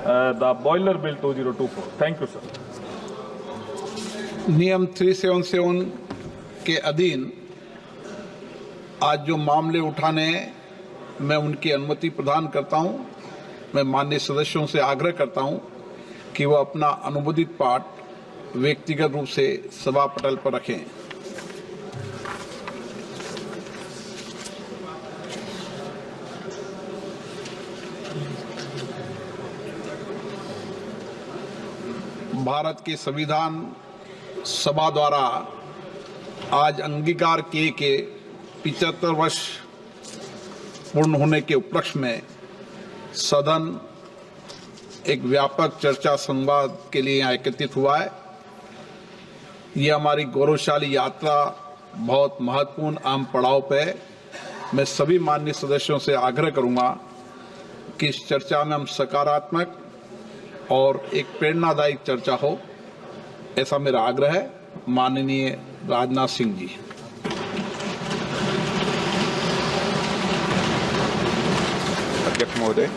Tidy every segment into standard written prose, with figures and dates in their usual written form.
the boiler bill 2024. Thank you, sir. नियम 377 के अधीन आज जो मामले उठाने मैं उनकी अनुमति प्रदान करता हूं। मैं माननीय सदस्यों से आग्रह करता हूं कि वह अपना अनुमोदित पाठ व्यक्तिगत रूप से सभा पटल पर रखें। भारत के संविधान सभा द्वारा आज अंगीकार किए के 75 वर्ष पूर्ण होने के उपलक्ष्य में सदन एक व्यापक चर्चा संवाद के लिए यहाँ एकत्रित हुआ है। ये हमारी गौरवशाली यात्रा बहुत महत्वपूर्ण अहम पड़ाव पे है। मैं सभी माननीय सदस्यों से आग्रह करूंगा कि इस चर्चा में हम सकारात्मक और एक प्रेरणादायक चर्चा हो, ऐसा मेरा आग्रह है। माननीय राजनाथ सिंह जी। अध्यक्ष महोदय,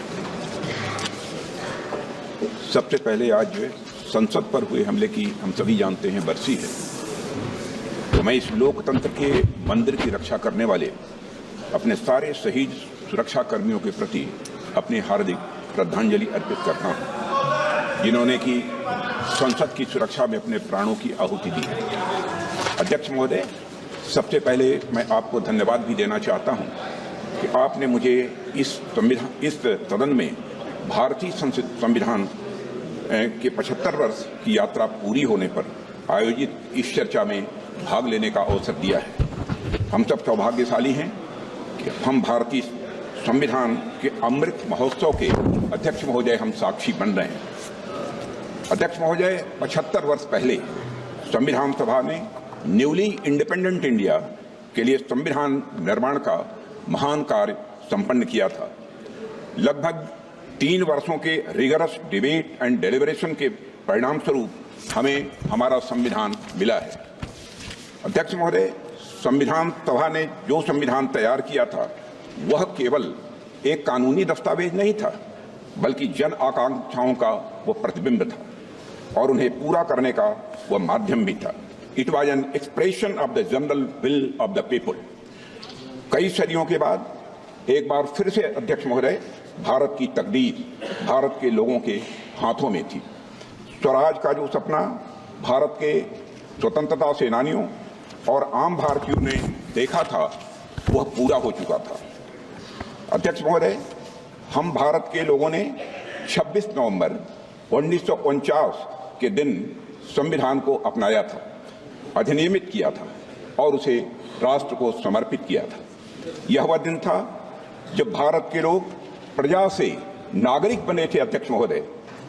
सबसे पहले आज जो है संसद पर हुए हमले की हम सभी जानते हैं बरसी है, तो मैं इस लोकतंत्र के मंदिर की रक्षा करने वाले अपने सारे शहीद सुरक्षा कर्मियों के प्रति अपनी हार्दिक श्रद्धांजलि अर्पित करता हूं, जिन्होंने की संसद की सुरक्षा में अपने प्राणों की आहुति दी है। अध्यक्ष महोदय, सबसे पहले मैं आपको धन्यवाद भी देना चाहता हूं कि आपने मुझे इस सदन में भारतीय संविधान के 75 वर्ष की यात्रा पूरी होने पर आयोजित इस चर्चा में भाग लेने का अवसर दिया है। हम सब सौभाग्यशाली हैं कि हम भारतीय संविधान के अमृत महोत्सव के अध्यक्ष महोदय हम साक्षी बन रहे हैं। अध्यक्ष महोदय, 75 वर्ष पहले संविधान सभा ने न्यूली इंडिपेंडेंट इंडिया के लिए संविधान निर्माण का महान कार्य संपन्न किया था। लगभग 3 वर्षों के रिगरस डिबेट एंड डेलिब्रेशन के परिणाम स्वरूप हमें हमारा संविधान मिला है। अध्यक्ष महोदय, संविधान सभा ने जो संविधान तैयार किया था वह केवल एक कानूनी दस्तावेज नहीं था, बल्कि जन आकांक्षाओं का वो प्रतिबिंब था और उन्हें पूरा करने का वह माध्यम भी था। It was an expression of the general will of the people. कई सदियों के बाद एक बार फिर से अध्यक्ष महोदय, भारत की तकदीर भारत के लोगों के हाथों में थी। स्वराज का जो सपना भारत के स्वतंत्रता सेनानियों और आम भारतीयों ने देखा था वह पूरा हो चुका था। अध्यक्ष महोदय, हम भारत के लोगों ने 26 नवंबर 1949 के दिन संविधान को अपनाया था, अधिनियमित किया था और उसे राष्ट्र को समर्पित किया था। यह वह दिन था जब भारत के लोग प्रजा से नागरिक बने थे अध्यक्ष महोदय,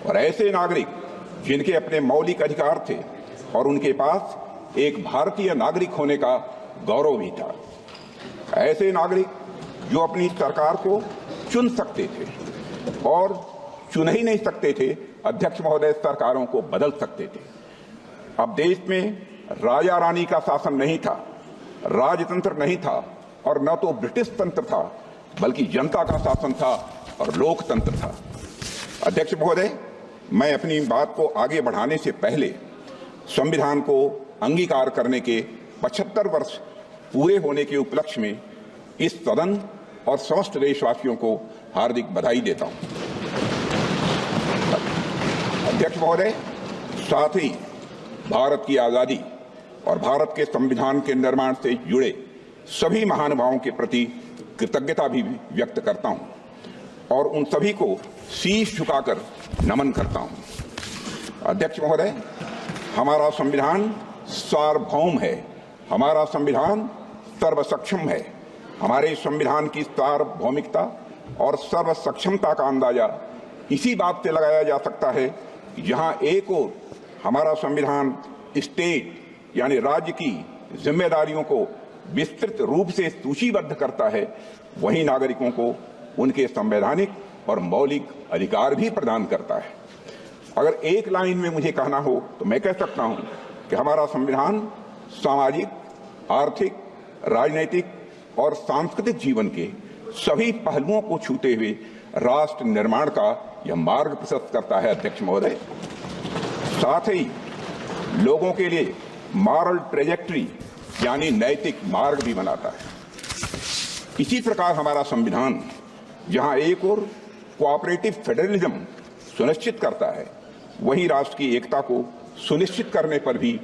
और ऐसे नागरिक जिनके अपने मौलिक अधिकार थे और उनके पास एक भारतीय नागरिक होने का गौरव भी था। ऐसे नागरिक जो अपनी सरकार को चुन सकते थे और चुन ही नहीं सकते थे अध्यक्ष महोदय, सरकारों को बदल सकते थे। अब देश में राजा रानी का शासन नहीं था, राजतंत्र नहीं था और न तो ब्रिटिश तंत्र था, बल्कि जनता का शासन था और लोकतंत्र था। अध्यक्ष महोदय, मैं अपनी बात को आगे बढ़ाने से पहले संविधान को अंगीकार करने के 75 वर्ष पूरे होने के उपलक्ष्य में इस सदन और समस्त देशवासियों को हार्दिक बधाई देता हूं। अध्यक्ष महोदय, साथ ही भारत की आजादी और भारत के संविधान के निर्माण से जुड़े सभी महानुभावों के प्रति कृतज्ञता भी व्यक्त करता हूं और उन सभी को शीश झुकाकर नमन करता हूं। अध्यक्ष महोदय, हमारा संविधान सार्वभौम है, हमारा संविधान सर्वसक्षम है। हमारे संविधान की सार्वभौमिकता और सर्वसक्षमता का अंदाजा इसी बात से लगाया जा सकता है कि जहां एक ओर हमारा संविधान स्टेट यानी राज्य की जिम्मेदारियों को विस्तृत रूप से सूचीबद्ध करता है, वहीं नागरिकों को उनके संवैधानिक और मौलिक अधिकार भी प्रदान करता है। अगर एक लाइन में मुझे कहना हो तो मैं कह सकता हूं कि हमारा संविधान सामाजिक, आर्थिक, राजनीतिक और सांस्कृतिक जीवन के सभी पहलुओं को छूते हुए राष्ट्र निर्माण का यह मार्ग प्रशस्त करता है अध्यक्ष महोदय। साथ ही लोगों के लिए मॉरल ट्रेजेक्ट्री यानी नैतिक मार्ग भी बनाता है। इसी प्रकार हमारा संविधान जहां एक और कोऑपरेटिव फेडरलिज्म सुनिश्चित करता है, वहीं राष्ट्र की एकता को सुनिश्चित करने पर भी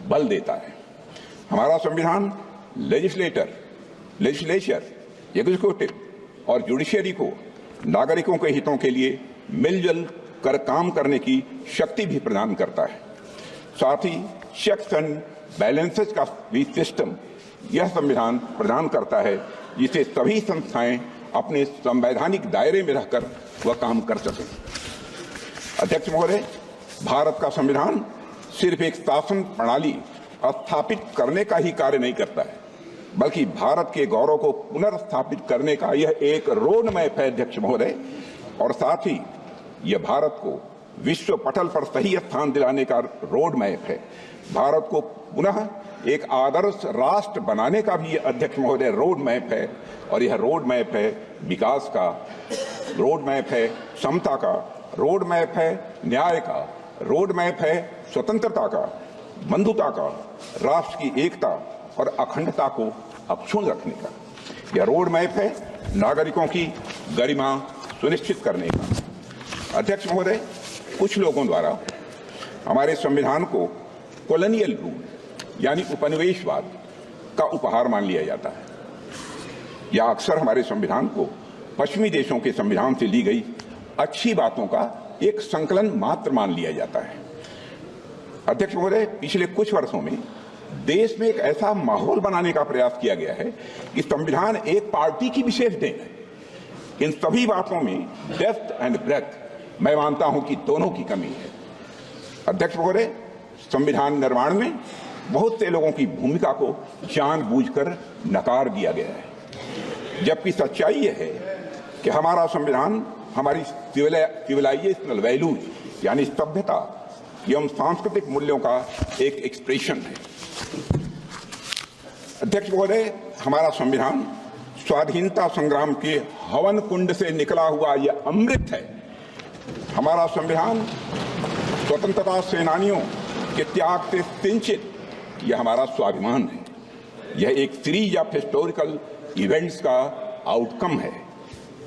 बल देता है। हमारा संविधान लेजिस्लेचर, एग्जीक्यूटिव और जुडिशरी को नागरिकों के हितों के लिए मिलजुल कर काम करने की शक्ति भी प्रदान करता है। साथ ही चेक्स एंड बैलेंसेस का भी सिस्टम यह संविधान प्रदान करता है, जिसे सभी संस्थाएं अपने संवैधानिक दायरे में रहकर वह काम कर सकें। अध्यक्ष महोदय, भारत का संविधान सिर्फ एक शासन प्रणाली स्थापित करने का ही कार्य नहीं करता है, बल्कि भारत के गौरव को पुनर्स्थापित करने का यह एक रोड मैप है अध्यक्ष महोदय। और साथ ही यह भारत को विश्व पटल पर सही स्थान दिलाने का रोड मैप है। भारत को पुनः एक आदर्श राष्ट्र बनाने का भी अध्यक्ष महोदय रोड मैप है। और यह रोड मैप है विकास का, रोड मैप है समता का, रोड मैप है न्याय का, रोड मैप है स्वतंत्रता का, बंधुता का, राष्ट्र की एकता और अखंडता को अक्षुण्ण रखने का। यह रोड मैप है नागरिकों की गरिमा सुनिश्चित करने का। अध्यक्ष महोदय, कुछ लोगों द्वारा हमारे संविधान को कॉलोनियल रूल यानी उपनिवेशवाद का उपहार मान लिया जाता है, या अक्सर हमारे संविधान को पश्चिमी देशों के संविधान से ली गई अच्छी बातों का एक संकलन मात्र मान लिया जाता है। अध्यक्ष महोदय, पिछले कुछ वर्षों में देश में एक ऐसा माहौल बनाने का प्रयास किया गया है कि संविधान एक पार्टी की विशेष देन है। इन सभी बातों में डेप्थ एंड ब्रेथ मैं मानता हूं कि दोनों की कमी है। अध्यक्ष महोदय, संविधान निर्माण में बहुत से लोगों की भूमिका को जानबूझकर नकार दिया गया है, जबकि सच्चाई यह है कि हमारा संविधान हमारी सिविलाइजेशनल वैल्यूज यानी सभ्यता एवं सांस्कृतिक मूल्यों का एक एक्सप्रेशन है। अध्यक्ष महोदय, हमारा संविधान स्वाधीनता संग्राम के हवन कुंड से निकला हुआ यह अमृत है। हमारा संविधान स्वतंत्रता सेनानियों के त्याग से सिंचित यह हमारा स्वाभिमान है। यह एक सीरीज ऑफ हिस्टोरिकल इवेंट्स का आउटकम है।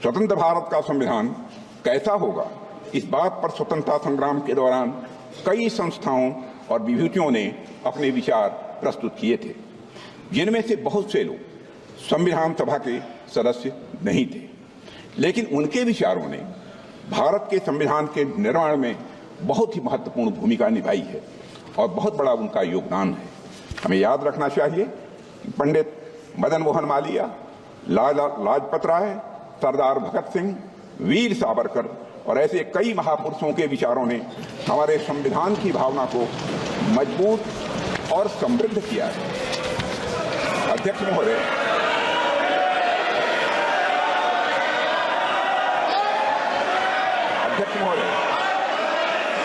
स्वतंत्र भारत का संविधान कैसा होगा, इस बात पर स्वतंत्रता संग्राम के दौरान कई संस्थाओं और विभूतियों ने अपने विचार प्रस्तुत किए थे, जिनमें से बहुत से लोग संविधान सभा के सदस्य नहीं थे, लेकिन उनके विचारों ने भारत के संविधान के निर्माण में बहुत ही महत्वपूर्ण भूमिका निभाई है और बहुत बड़ा उनका योगदान है। हमें याद रखना चाहिए कि पंडित मदन मोहन मालवीय, लाला लाजपत राय, सरदार भगत सिंह, वीर सावरकर और ऐसे कई महापुरुषों के विचारों ने हमारे संविधान की भावना को मजबूत और समृद्ध किया है। अध्यक्ष महोदय,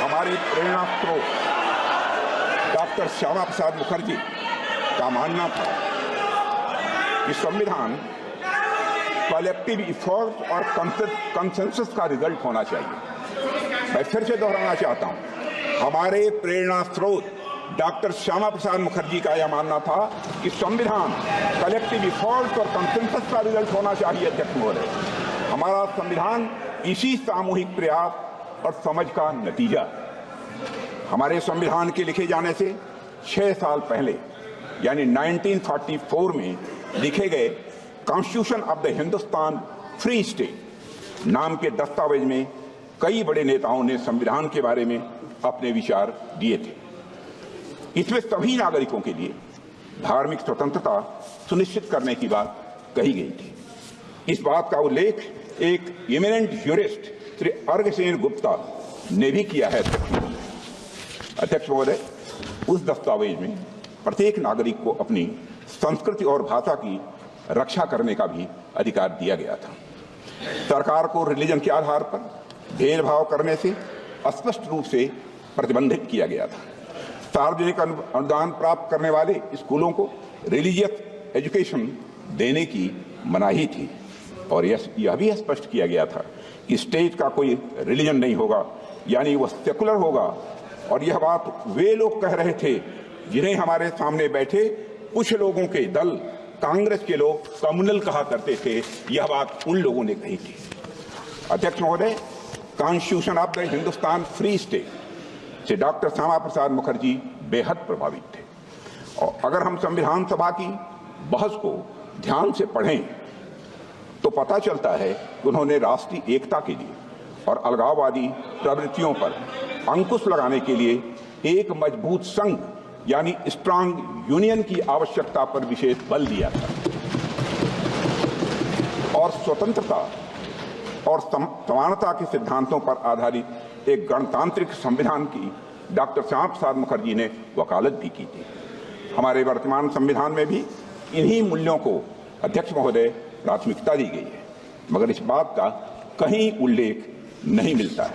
हमारे प्रेरणा स्रोत डॉक्टर श्यामा प्रसाद मुखर्जी का मानना था कि संविधान कलेक्टिव इफोर्ट और कंसेंसस का रिजल्ट होना चाहिए। मैं फिर से दोहराना चाहता हूं, हमारे प्रेरणा स्रोत डॉक्टर श्यामा प्रसाद मुखर्जी का यह मानना था कि संविधान कलेक्टिव इफोर्ट और कंसेंसस का रिजल्ट होना चाहिए। अध्यक्ष महोदय, हमारा संविधान इसी सामूहिक प्रयास और समझ का नतीजा है। हमारे संविधान के लिखे जाने से 6 साल पहले यानी 1944 में लिखे गए constitution of the Hindustan free state नाम के दस्तावेज में कई बड़े नेताओं ने संविधान के बारे में अपने विचार दिए थे। इसमें सभी नागरिकों के लिए धार्मिक स्वतंत्रता सुनिश्चित करने की बात कही गई थी। इस बात का उल्लेख एक इमिनेंट ज्यूरिस्ट श्री अर्घसेन गुप्ता ने भी किया है। अध्यक्ष महोदय, उस दस्तावेज में प्रत्येक नागरिक को अपनी संस्कृति और भाषा की रक्षा करने का भी अधिकार दिया गया था। सरकार को रिलीजन के आधार पर भेदभाव करने से स्पष्ट रूप से प्रतिबंधित किया गया था। सार्वजनिक अनुदान प्राप्त करने वाले स्कूलों को रिलीजियस एजुकेशन देने की मनाही थी। और यह भी स्पष्ट किया गया था कि स्टेट का कोई रिलीजन नहीं होगा, यानी वह सेकुलर होगा। और यह बात वे लोग कह रहे थे जिन्हें हमारे सामने बैठे कुछ लोगों के दल कांग्रेस के लोग कम्युनल कहा करते थे, यह बात उन लोगों ने कही थी। अध्यक्ष महोदय, constitution of the Hindustan free state से डॉक्टर श्यामा प्रसाद मुखर्जी बेहद प्रभावित थे। और अगर हम संविधान सभा की बहस को ध्यान से पढ़ें तो पता चलता है कि उन्होंने राष्ट्रीय एकता के लिए और अलगाववादी प्रवृत्तियों पर अंकुश लगाने के लिए एक मजबूत संघ यानी स्ट्रांग यूनियन की आवश्यकता पर विशेष बल दिया था और स्वतंत्रता और समानता के सिद्धांतों पर आधारित एक गणतांत्रिक संविधान की डॉक्टर श्यामा प्रसाद मुखर्जी ने वकालत भी की थी। हमारे वर्तमान संविधान में भी इन्हीं मूल्यों को अध्यक्ष महोदय प्राथमिकता दी गई है, मगर इस बात का कहीं उल्लेख नहीं मिलता है।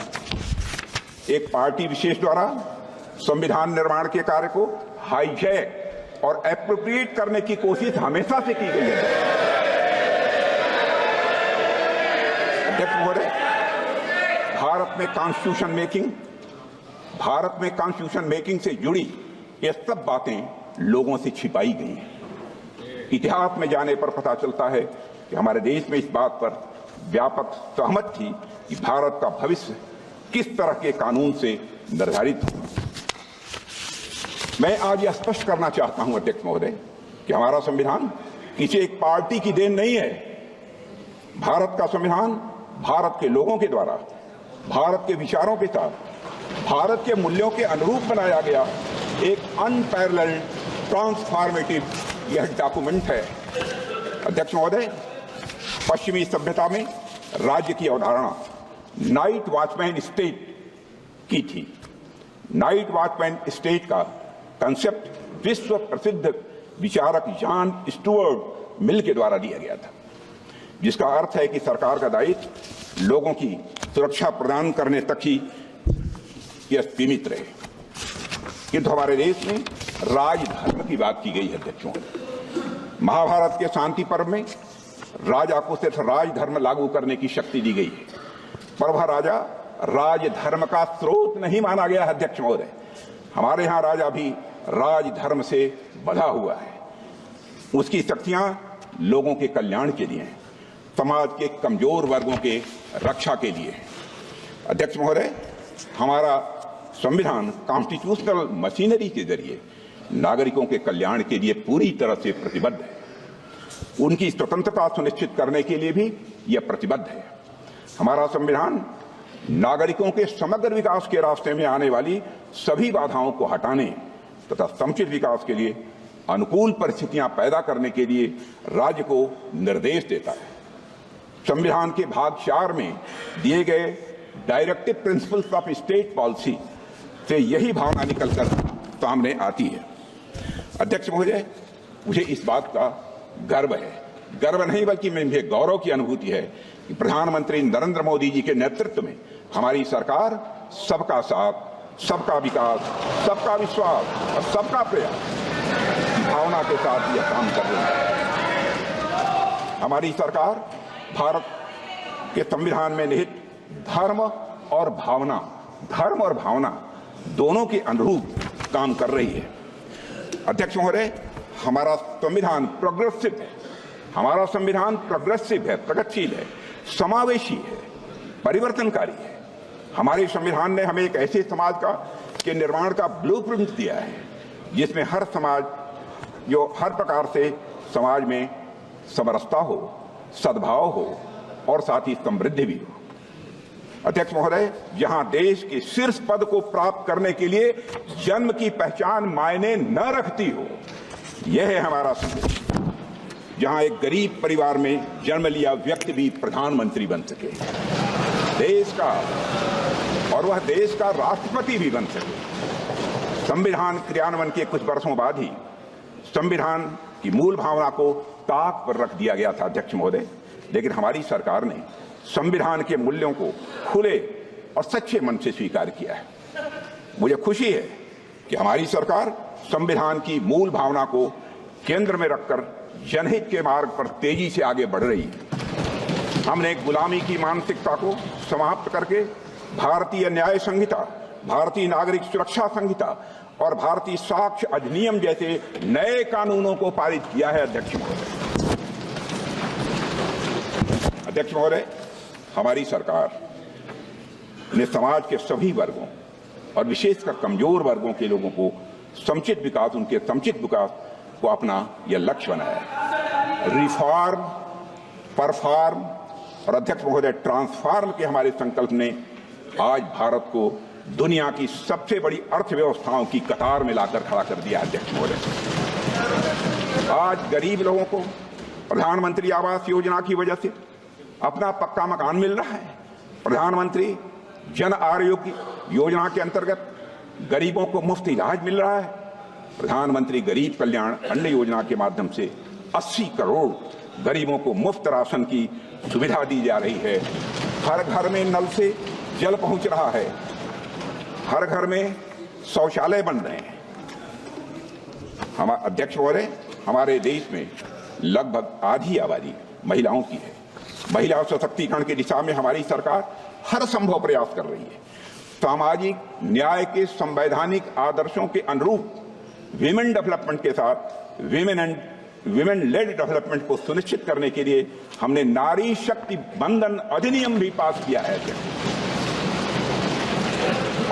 एक पार्टी विशेष द्वारा संविधान निर्माण के कार्य को हाईजैक और एप्रोप्रिएट करने की कोशिश हमेशा से की गई है। अध्यक्ष महोदय, भारत में कॉन्स्टिट्यूशन मेकिंग से जुड़ी ये सब बातें लोगों से छिपाई गई हैं। इतिहास में जाने पर पता चलता है कि हमारे देश में इस बात पर व्यापक सहमत थी कि भारत का भविष्य किस तरह के कानून से निर्धारित हो। मैं आज यह स्पष्ट करना चाहता हूं अध्यक्ष महोदय कि हमारा संविधान किसी एक पार्टी की देन नहीं है। भारत का संविधान भारत के लोगों के द्वारा भारत के विचारों के साथ भारत के मूल्यों के अनुरूप बनाया गया एक अनपैरेलल्ड ट्रांसफॉर्मेटिव यह डॉक्यूमेंट है। अध्यक्ष महोदय, पश्चिमी सभ्यता में राज्य की अवधारणा नाइट वॉचमैन स्टेट की थी। नाइट वॉचमैन स्टेट का कंसेप्ट विश्व प्रसिद्ध विचारक जॉन स्टुअर्ट मिल के द्वारा दिया गया था, जिसका अर्थ है कि सरकार का दायित्व लोगों की सुरक्षा प्रदान करने तक ही यह सीमित रहे। किंतु हमारे देश में राजधर्म की बात की गई है। अध्यक्षों, महाभारत के शांति पर्व में राजा को सिर्फ राजधर्म लागू करने की शक्ति दी गई है, पर वह राजा राजधर्म का स्रोत नहीं माना गया है। अध्यक्ष महोदय, हमारे यहाँ राजा भी राजधर्म से बंधा हुआ है। उसकी शक्तियां लोगों के कल्याण के लिए, समाज के कमजोर वर्गों के रक्षा के लिए। अध्यक्ष महोदय, हमारा संविधान कॉन्स्टिट्यूशनल मशीनरी के जरिए नागरिकों के कल्याण के लिए पूरी तरह से प्रतिबद्ध है। उनकी स्वतंत्रता सुनिश्चित करने के लिए भी यह प्रतिबद्ध है। हमारा संविधान नागरिकों के समग्र विकास के रास्ते में आने वाली सभी बाधाओं को हटाने तथा समुचित विकास के लिए अनुकूल परिस्थितियां पैदा करने के लिए राज्य को निर्देश देता है। संविधान के भाग 4 में दिए गए directive principles of state policy से यही भावना निकलकर सामने आती है। अध्यक्ष महोदय, मुझे इस बात का गर्व है, गर्व नहीं बल्कि मुझे गौरव की अनुभूति है कि प्रधानमंत्री नरेंद्र मोदी जी के नेतृत्व में हमारी सरकार सबका साथ, सबका विकास, सबका विश्वास और सबका प्रयास की भावना के साथ यह काम कर रही है। हमारी सरकार भारत के संविधान में निहित धर्म और भावना दोनों के अनुरूप काम कर रही है। अध्यक्ष महोदय, हमारा संविधान प्रोग्रेसिव है। हमारा संविधान प्रोग्रेसिव है, प्रगतिशील है, समावेशी है, परिवर्तनकारी है। हमारे संविधान ने हमें एक ऐसे समाज के निर्माण का ब्लूप्रिंट दिया है जिसमें हर प्रकार से समाज में समरसता हो, सद्भाव हो और साथ ही समृद्धि भी हो। अध्यक्ष महोदय, जहां देश के शीर्ष पद को प्राप्त करने के लिए जन्म की पहचान मायने न रखती हो, यह है हमारा संविधान। जहां एक गरीब परिवार में जन्म लिया व्यक्ति भी प्रधानमंत्री बन सके, देश का और वह देश का राष्ट्रपति भी बन सके। संविधान क्रियान्वयन के कुछ वर्षों बाद ही संविधान की मूल भावना को ताक पर रख दिया गया था। अध्यक्ष महोदय, लेकिन हमारी सरकार ने संविधान के मूल्यों को खुले और सच्चे मन से स्वीकार किया है। मुझे खुशी है कि हमारी सरकार संविधान की मूल भावना को केंद्र में रखकर जनहित के मार्ग पर तेजी से आगे बढ़ रही है। हमने गुलामी की मानसिकता को समाप्त करके भारतीय न्याय संहिता, भारतीय नागरिक सुरक्षा संहिता और भारतीय साक्ष्य अधिनियम जैसे नए कानूनों को पारित किया है। अध्यक्ष महोदय, हमारी सरकार ने समाज के सभी वर्गों और विशेषकर कमजोर वर्गों के लोगों को समुचित विकास, उनके समुचित विकास को अपना यह लक्ष्य बनाया है। रिफॉर्म, परफॉर्म और अध्यक्ष महोदय ट्रांसफॉर्म के हमारे संकल्प ने आज भारत को दुनिया की सबसे बड़ी अर्थव्यवस्थाओं की कतार में लाकर खड़ा कर दिया। अध्यक्ष महोदय, आज गरीब लोगों को प्रधानमंत्री आवास योजना की वजह से अपना पक्का मकान मिल रहा है। प्रधानमंत्री जन आरोग्य योजना के अंतर्गत गरीबों को मुफ्त इलाज मिल रहा है। प्रधानमंत्री गरीब कल्याण अन्न योजना के माध्यम से 80 करोड़ गरीबों को मुफ्त राशन की सुविधा दी जा रही है। हर घर में नल से जल पहुंच रहा है। हर घर में शौचालय बन रहे हैं। अध्यक्ष महोदय, हमारे देश में लगभग आधी आबादी महिलाओं की है। महिला सशक्तिकरण की दिशा में हमारी सरकार हर संभव प्रयास कर रही है। सामाजिक न्याय के संवैधानिक आदर्शों के अनुरूप विमेन डेवलपमेंट के साथ विमेन लेड डेवलपमेंट को सुनिश्चित करने के लिए हमने नारी शक्ति बंधन अधिनियम भी पास किया है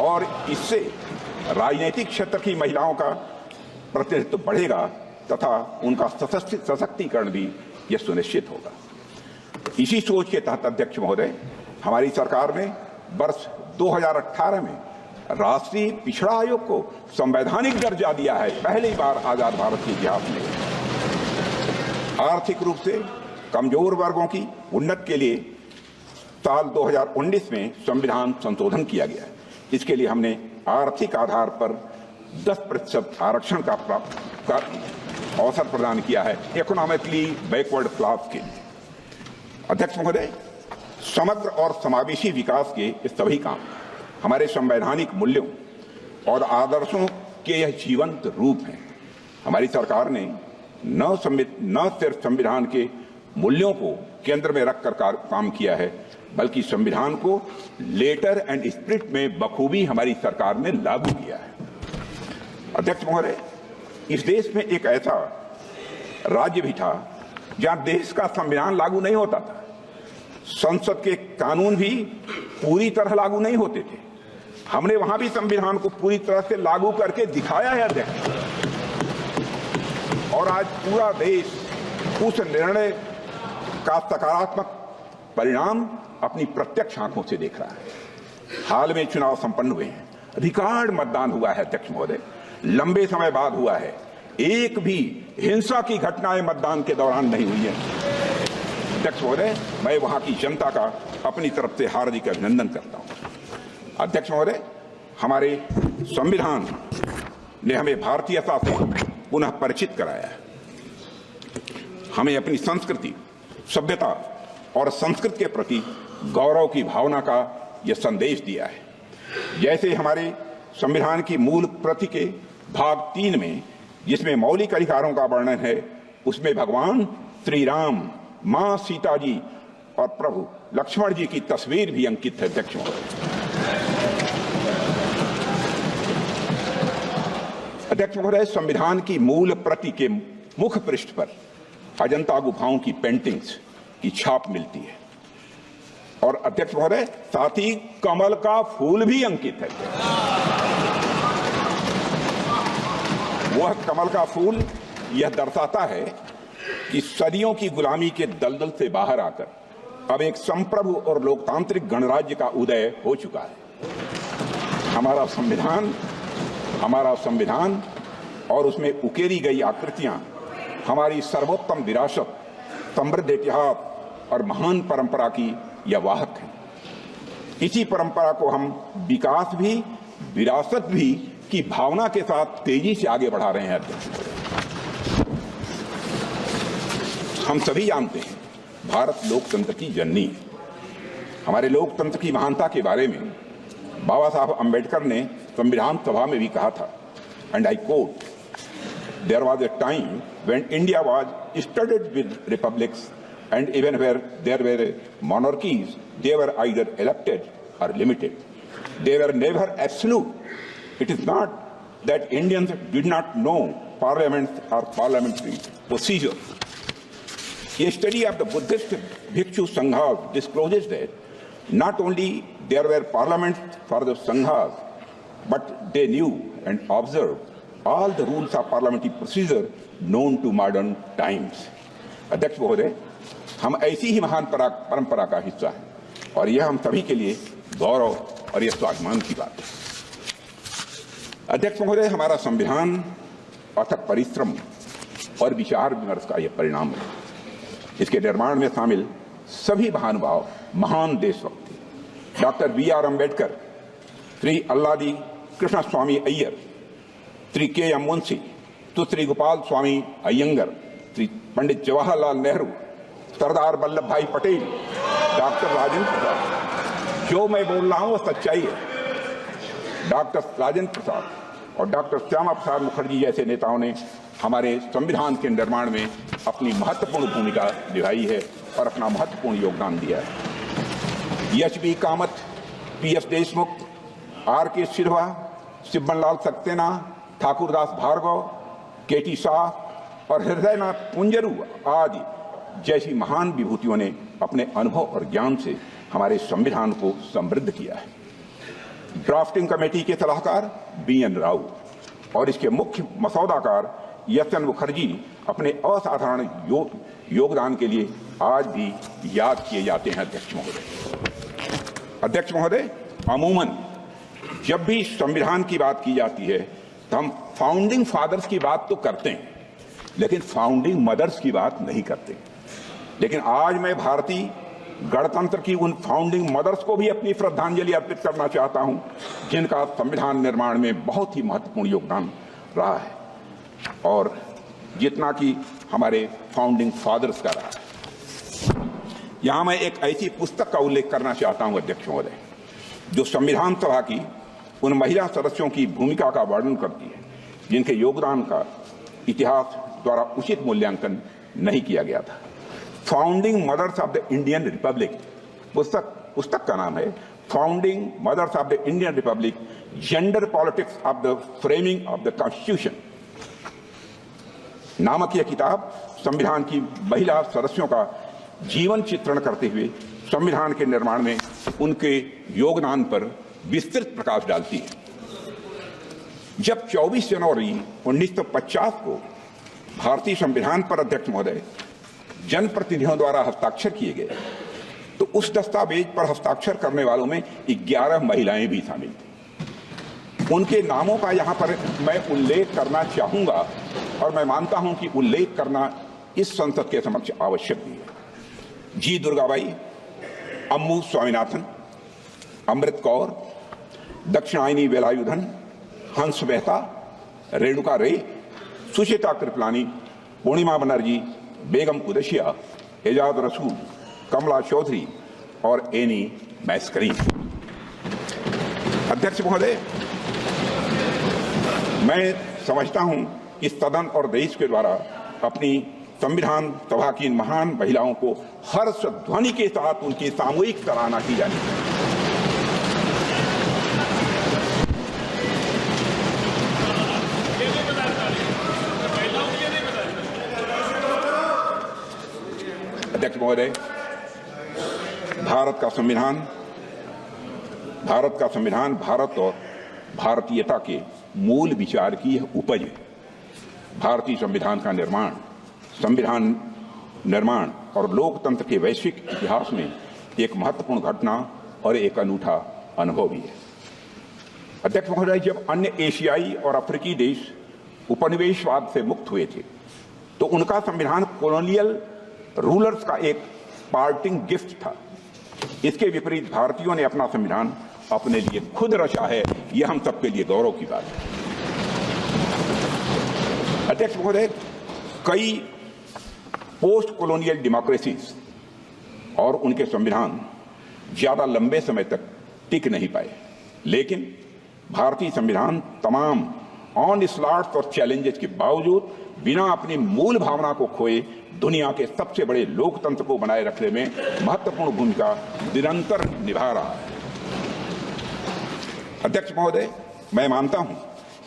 और इससे राजनीतिक क्षेत्र की महिलाओं का प्रतिनिधित्व बढ़ेगा तथा उनका सशक्तिकरण भी यह सुनिश्चित होगा। इसी सोच के तहत अध्यक्ष महोदय, हमारी सरकार ने वर्ष 2018 में राष्ट्रीय पिछड़ा आयोग को संवैधानिक दर्जा दिया है। पहली बार आजाद भारत के इतिहास में आर्थिक रूप से कमजोर वर्गों की उन्नति के लिए साल 2019 में संविधान संशोधन किया गया है। इसके लिए हमने आर्थिक आधार पर 10% आरक्षण का अवसर प्रदान किया है इकोनॉमिकली बैकवर्ड क्लास के लिए। अध्यक्ष महोदय, समग्र और समावेशी विकास के ये सभी काम हमारे संवैधानिक मूल्यों और आदर्शों के यह जीवंत रूप हैं। हमारी सरकार ने न सिर्फ संविधान के मूल्यों को केंद्र में रखकर काम किया है, बल्कि संविधान को लेटर एंड स्पिरिट में बखूबी हमारी सरकार ने लागू किया है। अध्यक्ष महोदय, इस देश में एक ऐसा राज्य भी था जहां देश का संविधान लागू नहीं होता था। संसद के कानून भी पूरी तरह लागू नहीं होते थे। हमने वहां भी संविधान को पूरी तरह से लागू करके दिखाया है अध्यक्ष, और आज पूरा देश उस निर्णय का सकारात्मक परिणाम अपनी प्रत्यक्ष आंखों से देख रहा है। हाल में चुनाव संपन्न हुए हैं, रिकॉर्ड मतदान हुआ है अध्यक्ष महोदय, लंबे समय बाद हुआ है। एक भी हिंसा की घटनाएं मतदान के दौरान नहीं हुई है। अध्यक्ष महोदय, मैं वहां की जनता का अपनी तरफ से हार्दिक अभिनंदन करता हूं। अध्यक्ष महोदय, हमारे संविधान ने हमें भारतीयता से पुनः परिचित कराया है। हमें अपनी संस्कृति, सभ्यता और संस्कृति के प्रति गौरव की भावना का यह संदेश दिया है। जैसे हमारे संविधान की मूल प्रति के भाग 3 में, जिसमें मौलिक अधिकारों का वर्णन है, उसमें भगवान श्री राम, मां सीता जी और प्रभु लक्ष्मण जी की तस्वीर भी अंकित है। अध्यक्ष महोदय, संविधान की मूल प्रति के मुख पृष्ठ पर अजंता गुफाओं की पेंटिंग्स की छाप मिलती है, और अध्यक्ष महोदय, साथ ही कमल का फूल भी अंकित है। वह कमल का फूल यह दर्शाता है कि सदियों की गुलामी के दलदल से बाहर आकर अब एक संप्रभु और लोकतांत्रिक गणराज्य का उदय हो चुका है। हमारा संविधान और उसमें उकेरी गई आकृतियां हमारी सर्वोत्तम विरासत, समृद्ध इतिहास और महान परंपरा की यह वाहक है। इसी परंपरा को हम विकास भी, विरासत भी की भावना के साथ तेजी से आगे बढ़ा रहे हैं। हम सभी जानते हैं, भारत लोकतंत्र की जननी है। हमारे लोकतंत्र की महानता के बारे में बाबा साहब अंबेडकर ने संविधान सभा में भी कहा था, and I quote, there was a time when India was studded with republics and even where there were monarchies, they were either elected or limited. They were never absolute. It is not that Indians did not know parliament or parliamentary procedure. A study of the Buddhist Bhikshu Sanghas discloses that not only there were parliaments for the Sanghas, but they knew and observed all the rules of parliamentary procedure known to modern times. अध्यक्ष महोदय, हम ऐसी ही महान परंपरा का हिस्सा हैं और यह हम सभी के लिए गौरव और यह स्वाभिमान की बात है। अध्यक्ष महोदय, हमारा संविधान अथक परिश्रम और विचार विमर्श का यह परिणाम है। इसके निर्माण में शामिल सभी महानुभाव महान देशभक्त थे। Doctor B R. Ambedkar, Shri Alladi Krishna Swami Ayyar, Shri K M. Munshi, Shri Gopal Swami Ayyangar, Shri Pandit Jawaharlal Nehru, Sardar Vallabh Bhai Patel, doctor Rajendra Prasad. जो मैं बोल रहा हूं वो सच्चाई है। डॉक्टर राजेंद्र प्रसाद और डॉक्टर श्यामा प्रसाद मुखर्जी जैसे नेताओं ने हमारे संविधान के निर्माण में अपनी महत्वपूर्ण भूमिका निभाई है और अपना महत्वपूर्ण योगदान दिया है। HB. Kamat, PS. Deshmukh, R K. सिल्वा, शिवबनलाल सक्सेना, ठाकुरदास भार्गव, के.टी. शाह और हृदयनाथ कुंजरू आदि जैसी महान विभूतियों ने अपने अनुभव और ज्ञान से हमारे संविधान को समृद्ध किया है। ड्राफ्टिंग कमेटी के सलाहकार बी.एन. राव और इसके मुख्य मसौदाकार एस.एन. मुखर्जी अपने असाधारण योगदान के लिए आज भी याद किए जाते हैं। अध्यक्ष महोदय, अमूमन जब भी संविधान की बात की जाती है तो हम फाउंडिंग फादर्स की बात तो करते हैं, लेकिन फाउंडिंग मदर्स की बात नहीं करते। लेकिन आज मैं भारतीय गणतंत्र की उन फाउंडिंग मदर्स को भी अपनी श्रद्धांजलि अर्पित करना चाहता हूं, जिनका संविधान निर्माण में बहुत ही महत्वपूर्ण योगदान रहा है और जितना कि हमारे फाउंडिंग फादर्स का रहा है। यहां मैं एक ऐसी पुस्तक का उल्लेख करना चाहता हूं अध्यक्ष महोदय, जो संविधान सभा की उन महिला सदस्यों की भूमिका का वर्णन करती है जिनके योगदान का इतिहास द्वारा उचित मूल्यांकन नहीं किया गया था। Founding mothers of the Indian republic पुस्तक का नाम है founding mothers of the Indian republic, gender politics of the framing of the constitution नामक यह किताब संविधान की महिला सदस्यों का जीवन चित्रण करते हुए संविधान के निर्माण में उनके योगदान पर विस्तृत प्रकाश डालती है। जब 24 जनवरी 1950 को भारतीय संविधान पर अध्यक्ष महोदय जनप्रतिनिधियों द्वारा हस्ताक्षर किए गए तो उस दस्तावेज पर हस्ताक्षर करने वालों में 11 महिलाएं भी शामिल थी। उनके नामों का यहां पर मैं उल्लेख करना चाहूंगा और मैं मानता हूं कि उल्लेख करना इस संसद के समक्ष आवश्यक भी है। जी दुर्गाबाई, अम्मू स्वामीनाथन, अमृत कौर, दक्षिणायनी वेलायुधन, हंस मेहता, रेणुका रे, सुचिता कृपलानी, पूर्णिमा बनर्जी, बेगम कुदशिया, एजाज रसूल, कमला चौधरी और एनी मैस्करीन। अध्यक्ष महोदय, मैं समझता हूं कि सदन और देश के द्वारा अपनी संविधान सभा की इन महान महिलाओं को हर्ष ध्वनि के साथ उनकी सामूहिक सराहना की जानी चाहिए। अध्यक्ष महोदय, भारत का संविधान भारत और भारतीयता के मूल विचार की यह उपज है। भारतीय संविधान का निर्माण और लोकतंत्र के वैश्विक इतिहास में एक महत्वपूर्ण घटना और एक अनूठा अनुभव भी है। अध्यक्ष महोदय, जब अन्य एशियाई और अफ्रीकी देश उपनिवेशवाद से मुक्त हुए थे तो उनका संविधान कॉलोनियल रूलर्स का एक पार्टिंग गिफ्ट था। इसके विपरीत भारतीयों ने अपना संविधान अपने लिए खुद रचा है। यह हम सबके लिए गौरव की बात है। अध्यक्ष महोदय, कई पोस्ट कॉलोनियल डेमोक्रेसीज और उनके संविधान ज्यादा लंबे समय तक टिक नहीं पाए, लेकिन भारतीय संविधान तमाम ऑनस्लॉट्स और चैलेंजेस के बावजूद बिना अपनी मूल भावना को खोए दुनिया के सबसे बड़े लोकतंत्र को बनाए रखने में महत्वपूर्ण भूमिका निरंतर निभा रहा है। अध्यक्ष महोदय, मैं मानता हूं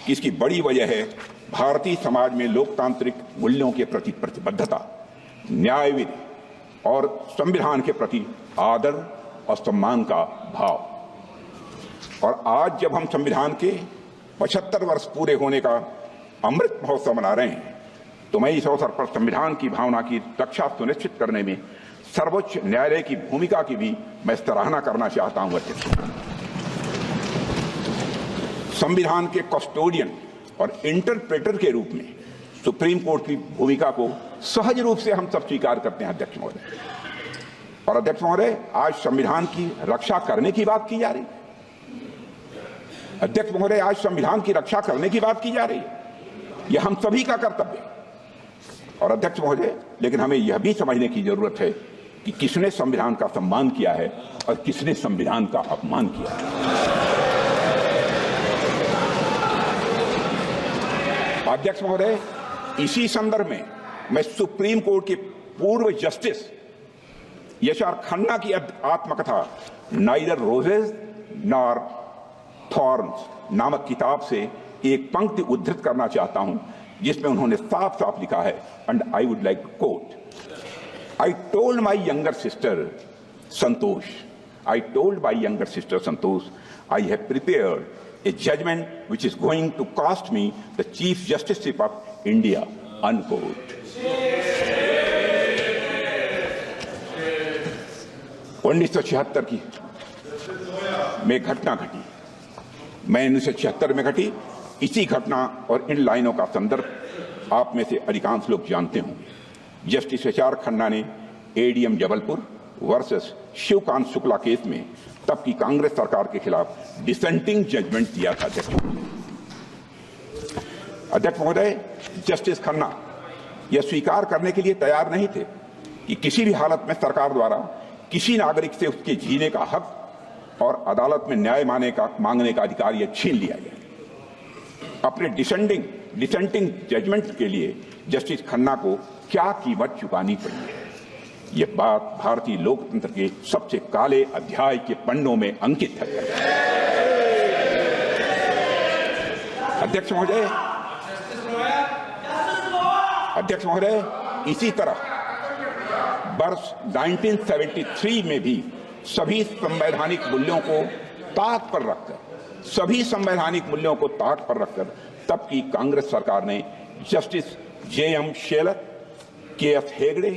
कि इसकी बड़ी वजह है भारतीय समाज में लोकतांत्रिक मूल्यों के प्रति प्रतिबद्धता, न्यायविधि और संविधान के प्रति आदर और सम्मान का भाव। और आज जब हम संविधान के 75 वर्ष पूरे होने का अमृत महोत्सव मना रहे हैं, तो मैं इस अवसर पर संविधान की भावना की रक्षा सुनिश्चित करने में सर्वोच्च न्यायालय की भूमिका की भी मैं सराहना करना चाहता हूं। अध्यक्ष, संविधान के कस्टोडियन और इंटरप्रेटर के रूप में सुप्रीम कोर्ट की भूमिका को सहज रूप से हम सब स्वीकार करते हैं। अध्यक्ष महोदय, और अध्यक्ष महोदय, आज संविधान की रक्षा करने की बात की जा रही है। अध्यक्ष महोदय, आज संविधान की रक्षा करने की बात की जा रही है। यह हम सभी का कर्तव्य है। और अध्यक्ष महोदय, लेकिन हमें यह भी समझने की जरूरत है कि किसने संविधान का सम्मान किया है और किसने संविधान का अपमान किया है। अध्यक्ष महोदय, इसी संदर्भ में मैं सुप्रीम कोर्ट के पूर्व जस्टिस यशआर खन्ना की आत्मकथा नाइदर रोजेज नॉर थॉर्न्स नामक किताब से एक पंक्ति उद्धृत करना चाहता हूं, जिसमें उन्होंने साफ साफ लिखा है, and I would like to quote, I told my younger sister Santosh, I told my younger sister Santosh, I have prepared a judgment which is going to cost me the Chief Justiceship of India, unquote. 1976 की में घटना घटी, मैं 1976 में घटी। इसी घटना और इन लाइनों का संदर्भ आप में से अधिकांश लोग जानते होंगे। जस्टिस यशआर खन्ना ने ADM Jabalpur versus Shivkant Shukla case में तब की कांग्रेस सरकार के खिलाफ डिसेंटिंग जजमेंट दिया था। अध्यक्ष महोदय, जस्टिस खन्ना यह स्वीकार करने के लिए तैयार नहीं थे कि किसी भी हालत में सरकार द्वारा किसी नागरिक से उसके जीने का हक और अदालत में न्याय मांगने का अधिकार यह छीन लिया गया। अपने डिसेंटिंग जजमेंट के लिए जस्टिस खन्ना को क्या कीमत चुकानी पड़ी है, यह बात भारतीय लोकतंत्र के सबसे काले अध्याय के पन्नों में अंकित है। अध्यक्ष महोदय, इसी तरह वर्ष 1973 में भी सभी संवैधानिक मूल्यों को ताक पर रखकर तब की कांग्रेस सरकार ने justice JM Shelat, KS Hegde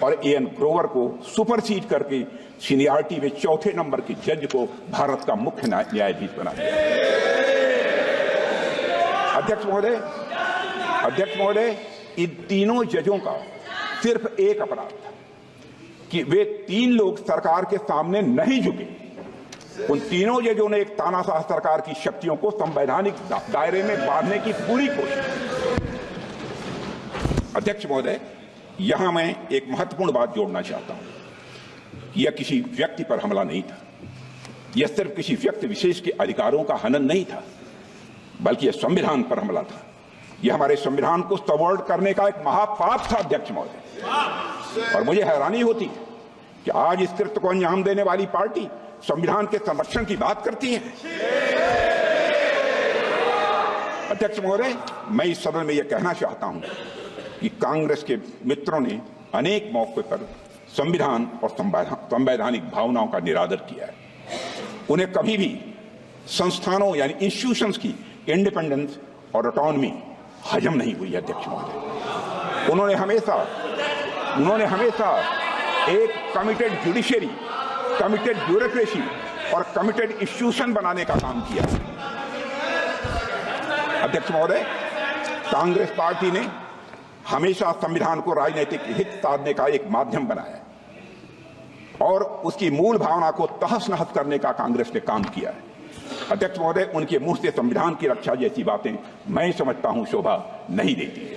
और एएन ग्रोवर को सुपरसीड करके सीनियरिटी में चौथे नंबर के जज को भारत का मुख्य न्यायाधीश बना दिया। अध्यक्ष महोदय, इन तीनों जजों का सिर्फ एक अपराध था कि वे तीन लोग सरकार के सामने नहीं झुके। उन तीनों जजों ने एक तानाशाह सरकार की शक्तियों को संवैधानिक दायरे में बांधने की पूरी कोशिश की। अध्यक्ष महोदय, यहां मैं एक महत्वपूर्ण बात जोड़ना चाहता हूं। यह किसी व्यक्ति पर हमला नहीं था, यह सिर्फ किसी व्यक्ति विशेष के अधिकारों का हनन नहीं था, बल्कि यह संविधान पर हमला था। यह हमारे संविधान को सबवर्ट करने का एक महापाप था। अध्यक्ष महोदय, और मुझे हैरानी होती है कि आज इस कृत्य को अंजाम देने वाली पार्टी संविधान के संरक्षण की बात करती है। अध्यक्ष महोदय, मैं इस सदन में यह कहना चाहता हूं कि कांग्रेस के मित्रों ने अनेक मौके पर संविधान और संवैधानिक भावनाओं का निरादर किया है। उन्हें कभी भी संस्थानों यानी इंस्टीट्यूशंस की इंडिपेंडेंस और ऑटोनॉमी हजम नहीं हुई। अध्यक्ष महोदय, उन्होंने हमेशा एक कमिटेड जुडिशरी, कमिटेड ब्यूरोक्रेसी और कमिटेड इंस्टीट्यूशन बनाने का काम किया। अध्यक्ष महोदय, कांग्रेस पार्टी ने हमेशा संविधान को राजनीतिक हित साधने का एक माध्यम बनाया और उसकी मूल भावना को तहस नहस करने का कांग्रेस ने काम किया है। अध्यक्ष महोदय, उनके मुंह से संविधान की रक्षा जैसी बातें मैं समझता हूं शोभा नहीं देती है।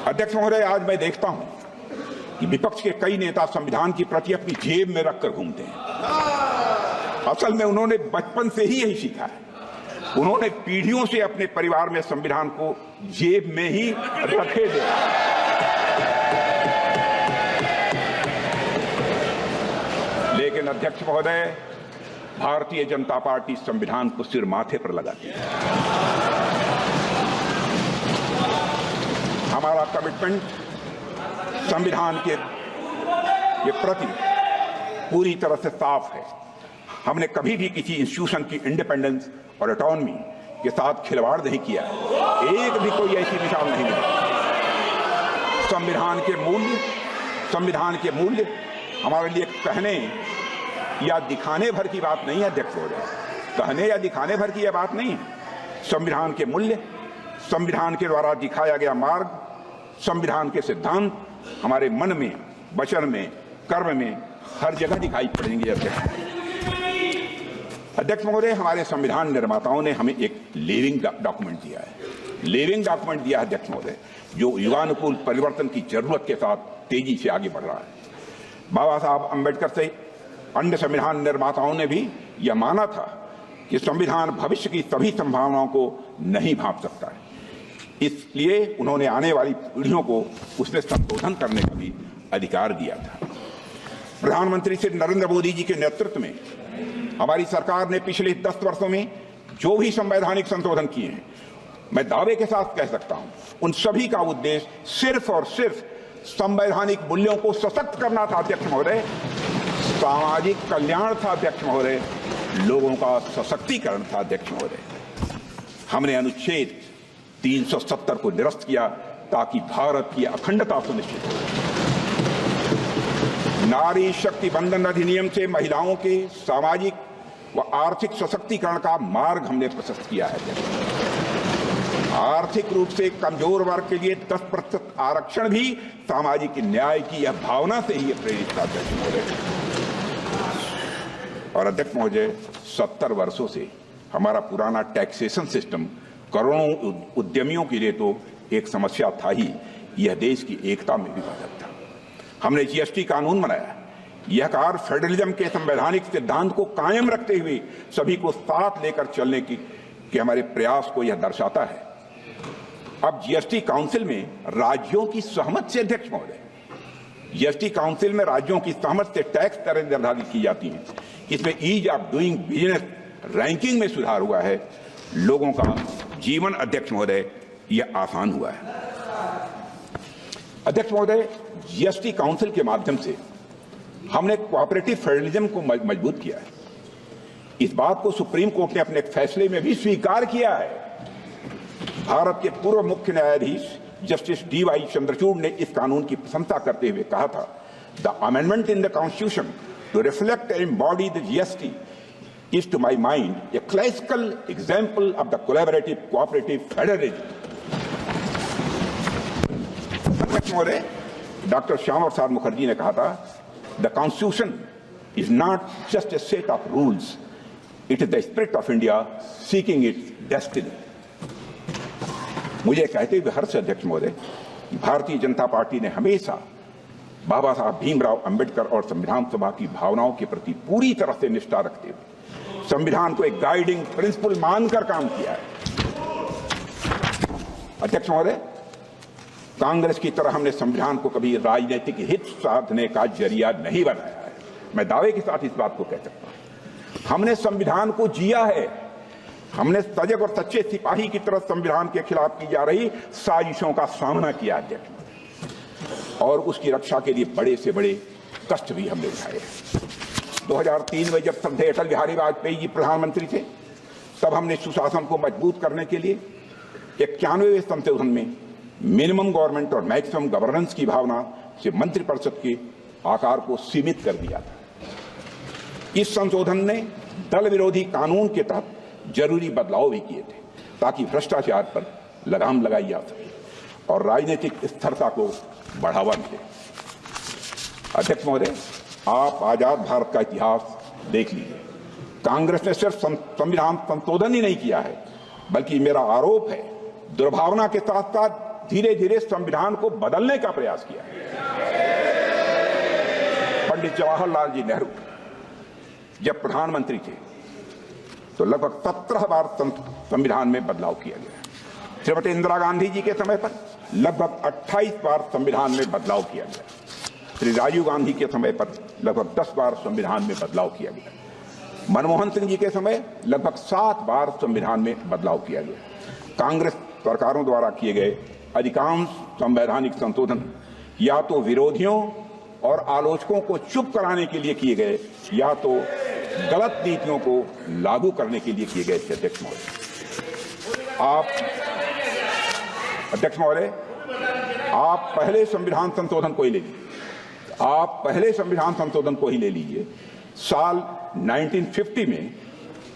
अध्यक्ष महोदय, आज मैं देखता हूं कि विपक्ष के कई नेता संविधान की प्रति अपनी जेब में रखकर घूमते हैं। असल में उन्होंने बचपन से ही यही सीखा है उन्होंने पीढ़ियों से अपने परिवार में संविधान को जेब में ही रखे थे। लेकिन अध्यक्ष महोदय, भारतीय जनता पार्टी संविधान को सिर माथे पर लगाती है। हमारा कमिटमेंट संविधान के प्रति पूरी तरह से साफ है। हमने कभी भी किसी इंस्टीट्यूशन की इंडिपेंडेंस और ऑटोनॉमी के साथ खिलवाड़ नहीं किया। एक भी कोई ऐसी मिसाल नहीं मिली। संविधान के मूल्य हमारे लिए कहने या दिखाने भर की बात नहीं है अध्यक्ष महोदय। कहने या दिखाने भर की यह बात नहीं है। संविधान के मूल्य, संविधान के द्वारा दिखाया गया मार्ग, संविधान के सिद्धांत हमारे मन में, वचन में, कर्म में हर जगह दिखाई पड़ेंगे। अध्यक्ष महोदय, हमारे संविधान निर्माताओं ने हमें एक लिविंग डॉक्यूमेंट दिया है। लिविंग डॉक्यूमेंट दिया है अध्यक्ष महोदय, जो युगानुकूल परिवर्तन की जरूरत के साथ तेजी से आगे बढ़ रहा है। बाबा साहब अम्बेडकर से अन्य संविधान निर्माताओं ने भी यह माना था कि संविधान भविष्य की सभी संभावनाओं को नहीं भांप सकता है। इसलिए उन्होंने आने वाली पीढ़ियों को उसमें संशोधन करने का भी अधिकार दिया था। प्रधानमंत्री श्री नरेंद्र मोदी जी के नेतृत्व में हमारी सरकार ने पिछले 10 वर्षों में जो भी संवैधानिक संशोधन किए हैं, मैं दावे के साथ कह सकता हूं, उन सभी का उद्देश्य सिर्फ और सिर्फ संवैधानिक मूल्यों को सशक्त करना था अध्यक्ष महोदय। सामाजिक कल्याण था अध्यक्ष महोदय, लोगों का सशक्तिकरण था अध्यक्ष महोदय। हमने अनुच्छेद 370 को निरस्त किया ताकि भारत की अखंडता सुनिश्चित हो। नारी शक्ति बंधन अधिनियम से महिलाओं के सामाजिक व आर्थिक सशक्तिकरण का मार्ग हमने प्रशस्त किया है। आर्थिक रूप से कमजोर वर्ग के लिए 10% आरक्षण भी सामाजिक न्याय की यह भावना से ही प्रेरित था अध्यक्ष महोदय। और अध्यक्ष महोदय, 70 वर्षों से हमारा पुराना टैक्सेशन सिस्टम करोड़ों उद्यमियों के लिए तो एक समस्या था ही, यह देश की एकता में भी बाधक था। हमने जीएसटी कानून बनाया। यह कार्य फेडरलिज्म के संवैधानिक सिद्धांत को कायम रखते हुए सभी को साथ लेकर चलने की हमारे प्रयास को यह दर्शाता है। अब जीएसटी काउंसिल में राज्यों की सहमति से अध्यक्ष महोदय, जीएसटी काउंसिल में राज्यों की सहमति से टैक्स दरें निर्धारित की जाती हैं। इसमें ease of doing business ranking में सुधार हुआ है। लोगों का जीवन अध्यक्ष महोदय यह आसान हुआ है। अध्यक्ष महोदय, जीएसटी काउंसिल के माध्यम से हमने कोऑपरेटिव फेडरलिज्म को मजबूत किया है। इस बात को सुप्रीम कोर्ट ने अपने फैसले में भी स्वीकार किया है। भारत के पूर्व मुख्य न्यायाधीश जस्टिस डीवाई चंद्रचूड़ ने इस कानून की प्रशंसा करते हुए कहा था, the amendment in the constitution to reflect and embody the GST is to my mind a classical example of the collaborative cooperative federalism. Doctor Shyama Prasad Mukherjee ने कहा था, the constitution is not just a set of rules, it is the spirit of India seeking its destiny. मुझे कहते हुए हर्ष अध्यक्ष महोदय, Bharatiya Janata party ने हमेशा बाबा साहब भीमराव अंबेडकर और संविधान सभा की भावनाओं के प्रति पूरी तरह से निष्ठा रखते हुए संविधान को एक गाइडिंग प्रिंसिपल मानकर काम किया है। अध्यक्ष महोदय, कांग्रेस की तरह हमने संविधान को कभी राजनीतिक हित साधने का जरिया नहीं बनाया है। मैं दावे के साथ इस बात को कह सकता हूं। हमने संविधान को जिया है। हमने सजग और सच्चे सिपाही की तरह संविधान के खिलाफ की जा रही साजिशों का सामना किया अध्यक्ष, और उसकी रक्षा के लिए बड़े से बड़े कष्ट भी हमने उठाए। 2003 में जब श्रद्धेय अटल बिहारी वाजपेयी जी प्रधानमंत्री थे, तब हमने सुशासन को मजबूत करने के लिए 91वें संशोधन में मिनिमम गवर्नमेंट और मैक्सिमम गवर्नेंस की भावना से मंत्रिपरिषद के आकार को सीमित कर दिया था। इस संशोधन ने दल विरोधी कानून के तहत जरूरी बदलाव भी किए थे ताकि भ्रष्टाचार पर लगाम लगाई जा सके और राजनीतिक स्थिरता को बढ़ावा मिले। अध्यक्ष महोदय, आप आजाद भारत का इतिहास देख लीजिए। कांग्रेस ने सिर्फ संविधान संशोधन ही नहीं किया है, बल्कि मेरा आरोप है दुर्भावना के साथ साथ धीरे धीरे संविधान को बदलने का प्रयास किया है। पंडित जवाहरलाल जी नेहरू जब प्रधानमंत्री थे, तो लगभग 17 बार संविधान में बदलाव किया गया। श्रीमती इंदिरा गांधी जी के समय पर लगभग 28 बार संविधान में बदलाव किया गया। श्री राजीव गांधी के समय पर लगभग 10 बार संविधान में बदलाव किया गया। मनमोहन सिंह जी के समय लगभग 7 बार संविधान में बदलाव किया गया। कांग्रेस सरकारों द्वारा किए गए अधिकांश संवैधानिक संशोधन या तो विरोधियों और आलोचकों को चुप कराने के लिए किए गए या तो गलत नीतियों को लागू करने के लिए किए गए। अध्यक्ष महोदय, आप पहले संविधान संशोधन को ही ले लीजिए। आप पहले संविधान संशोधन को ही ले लीजिए। साल 1950 में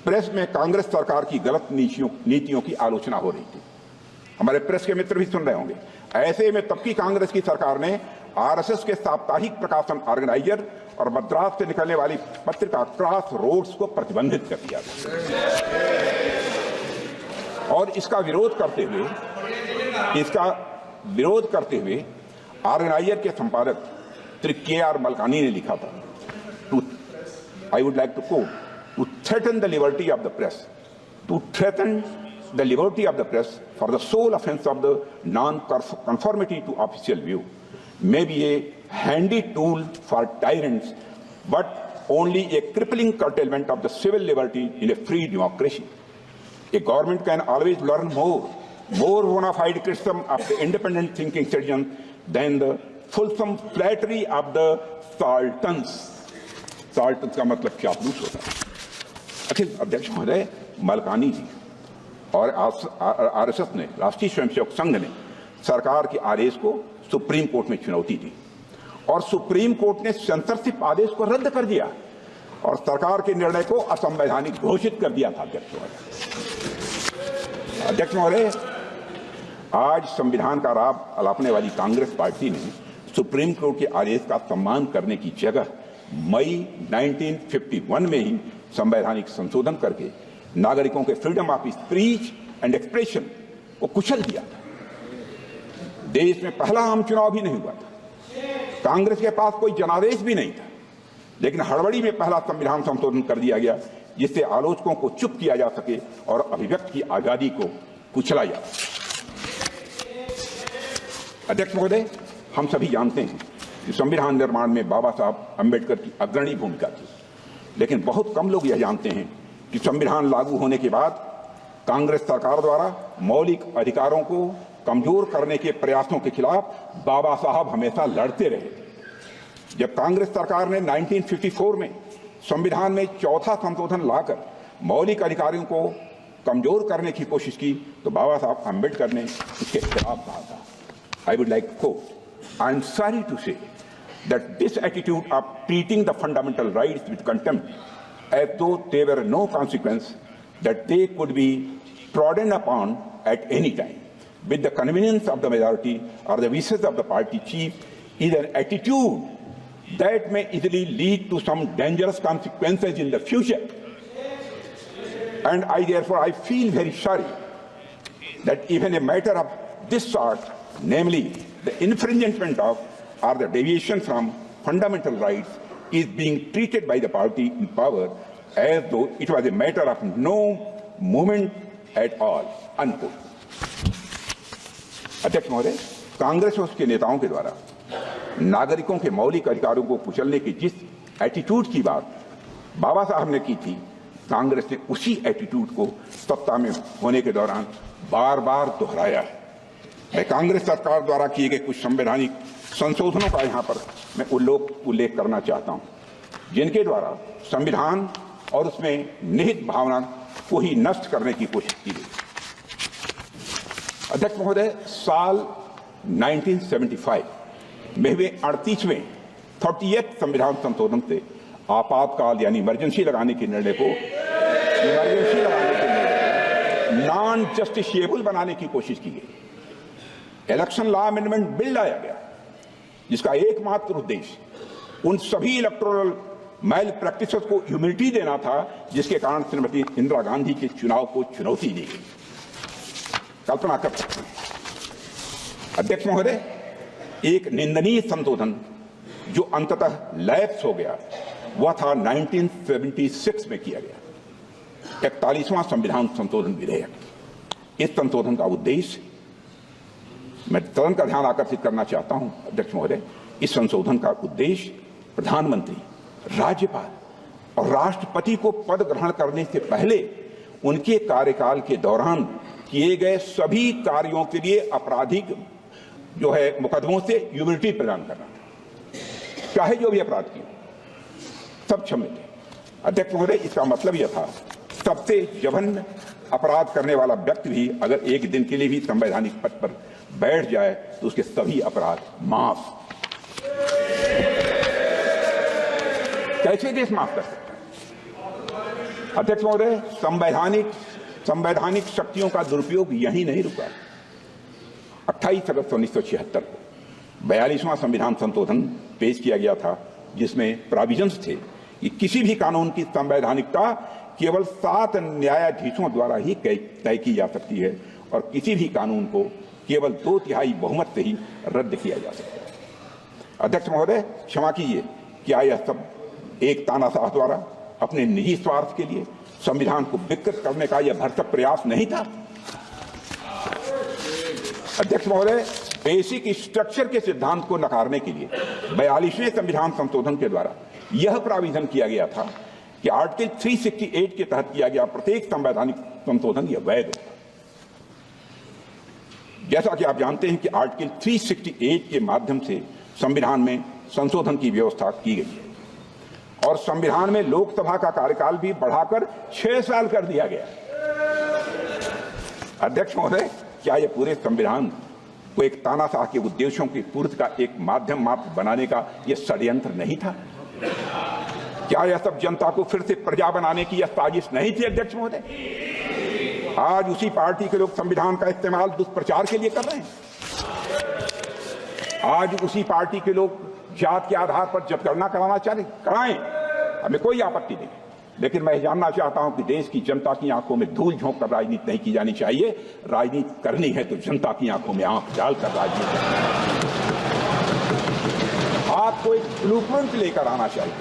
प्रेस में कांग्रेस सरकार की गलत नीतियों की आलोचना हो रही थी। हमारे प्रेस के मित्र भी सुन रहे होंगे। ऐसे में तब की कांग्रेस की सरकार ने आरएसएस के साप्ताहिक प्रकाशन ऑर्गेनाइजर और मद्रास से निकलने वाली पत्रिका क्रॉस रोड्स को प्रतिबंधित कर दिया और इसका विरोध करते हुए ऑर्गेनाइजर के संपादक श्री के.आर. मलकानी ने लिखा था, I would like to quote, to threaten the liberty of the press, for the sole offense of the non-conformity to official view may be a handy tool for tyrants, but only a crippling curtailment of the civil liberty in a free democracy. A government can always learn more bona fide criticism of the independent thinking citizens than the fulsome flattery of the sultans. sultans का मतलब चापलूस होता है। अखिल अध्यक्ष महोदय, मलकानी जी और RSS ने, राष्ट्रीय स्वयंसेवक संघ ने सरकार के आदेश को सुप्रीम कोर्ट में चुनौती दी और सुप्रीम कोर्ट ने सेंसरशिप आदेश को रद्द कर दिया और सरकार के निर्णय को असंवैधानिक घोषित कर दिया था। अध्यक्ष महोदय, आज संविधान का लाभ अलापने वाली कांग्रेस पार्टी ने सुप्रीम कोर्ट के आदेश का सम्मान करने की जगह मई 1951 में ही संवैधानिक संशोधन करके नागरिकों के freedom of speech and expression को कुचल दिया था। देश में पहला आम चुनाव भी नहीं हुआ था, कांग्रेस के पास कोई जनादेश भी नहीं था, लेकिन हड़बड़ी में पहला संविधान संशोधन कर दिया गया जिससे आलोचकों को चुप किया जा सके और अभिव्यक्ति की आजादी को कुचला जा सके। अध्यक्ष महोदय, हम सभी जानते हैं कि संविधान निर्माण में बाबा साहब अम्बेडकर की अग्रणी भूमिका थी, लेकिन बहुत कम लोग यह जानते हैं कि संविधान लागू होने के बाद कांग्रेस सरकार द्वारा मौलिक अधिकारों को कमजोर करने के प्रयासों के खिलाफ बाबा साहब हमेशा लड़ते रहे। जब कांग्रेस सरकार ने 1954 में संविधान में चौथा संशोधन लाकर मौलिक अधिकारों को कमजोर करने की कोशिश की तो बाबा साहब अम्बेडकर ने इसके खिलाफ कहा था। I would like to quote, I am sorry to say that this attitude of treating the fundamental rights with contempt as though there were no consequence, that they could be trodden upon at any time with the convenience of the majority or the wishes of the party chief is an attitude that may easily lead to some dangerous consequences in the future. And I feel very sorry that even a matter of this sort, namely the infringement of or the deviation from fundamental rights, is being treated by the party in power as though it was a matter of no moment at all. Unquote. अध्यक्ष महोदय, कांग्रेस और उसके नेताओं के द्वारा नागरिकों के मौलिक अधिकारों को कुचलने की जिस एटीट्यूड की बात बाबा साहब ने की थी, कांग्रेस ने उसी एटीट्यूड को सत्ता में होने के दौरान बार बार दोहराया है। मैं कांग्रेस सरकार द्वारा किए गए कुछ संवैधानिक संशोधनों का यहाँ पर मैं उल्लेख करना चाहता हूँ, जिनके द्वारा संविधान और उसमें निहित भावना को ही नष्ट करने की कोशिश की गई। अध्यक्ष महोदय, साल 1975 में हुए 38वें संविधान संशोधन से आपातकाल यानी इमरजेंसी लगाने के निर्णय को नॉन जस्टिसिएबल बनाने की कोशिश की गई। इलेक्शन लॉ अमेंडमेंट बिल लाया गया जिसका एकमात्र उद्देश्य उन सभी इलेक्टोरल मैल प्रैक्टिसेस को ह्यूमिलिटी देना था जिसके कारण श्रीमती इंदिरा गांधी के चुनाव को चुनौती दी गई। कल्पना कर सकते हैं अध्यक्ष महोदय, एक निंदनीय संशोधन जो अंततः लैप्स हो गया वह था 1976 में किया गया। 41वां संविधान संशोधन विधेयक। इस संशोधन का उद्देश्य, मैं तुरंत का ध्यान आकर्षित करना चाहता हूं अध्यक्ष महोदय, इस संशोधन का उद्देश्य प्रधानमंत्री, राज्यपाल और राष्ट्रपति को पद ग्रहण करने से पहले उनके कार्यकाल के दौरान किए गए सभी कार्यों के लिए आपराधिक जो है मुकदमों से इम्यूनिटी प्रदान करना था। चाहे जो भी अपराध किए सब क्षम्य थे। अध्यक्ष महोदय, इसका मतलब यह था सबसे जघन्य अपराध करने वाला व्यक्ति भी अगर एक दिन के लिए भी संवैधानिक पद पर बैठ जाए तो उसके सभी अपराध माफ। कैसे देश माफ कर सकता है? अध्यक्ष महोदय, संवैधानिक शक्तियों का दुरुपयोग यही नहीं रुका। 28 अगस्त 1976 को 42वां संविधान संशोधन पेश किया गया था, जिसमें प्रोविजंस थे कि किसी भी कानून की संवैधानिकता केवल 7 न्यायाधीशों द्वारा ही तय की जा सकती है और किसी भी कानून को केवल 2/3 बहुमत से ही रद्द किया जा सकता है। अध्यक्ष महोदय, क्षमा कीजिए, क्या यह सब एक तानाशाह द्वारा अपने निजी स्वार्थ के लिए संविधान को विकृत करने का यह भरसक प्रयास नहीं था? अध्यक्ष महोदय, बेसिक स्ट्रक्चर के सिद्धांत को नकारने के लिए 42वें संविधान संशोधन के द्वारा यह प्राविधान किया गया था कि आर्टिकल 368 के तहत किया गया प्रत्येक संवैधानिक संशोधन यह वैध होगा। जैसा कि आप जानते हैं कि आर्टिकल 368 के माध्यम से संविधान में संशोधन की व्यवस्था की गई है और संविधान में लोकसभा का कार्यकाल भी बढ़ाकर 6 साल कर दिया गया। अध्यक्ष महोदय, क्या यह पूरे संविधान को एक तानाशाह के उद्देश्यों की पूर्ति का एक माध्यम मात्र बनाने का यह षड्यंत्र नहीं था? क्या यह सब जनता को फिर से प्रजा बनाने की यह साजिश नहीं थी? अध्यक्ष महोदय, आज उसी पार्टी के लोग संविधान का इस्तेमाल दुष्प्रचार के लिए कर रहे हैं। आज उसी पार्टी के लोग जात के आधार पर जनगणना कराना चाहते, कराएं, हमें कोई आपत्ति नहीं, लेकिन मैं जानना चाहता हूं कि देश की जनता की आंखों में धूल झोंक कर राजनीति नहीं की जानी चाहिए। राजनीति करनी है तो जनता की आंखों में आंख डालकर राजनीति करनी है। आपको एक ब्लूप्रिंट लेकर आना चाहिए,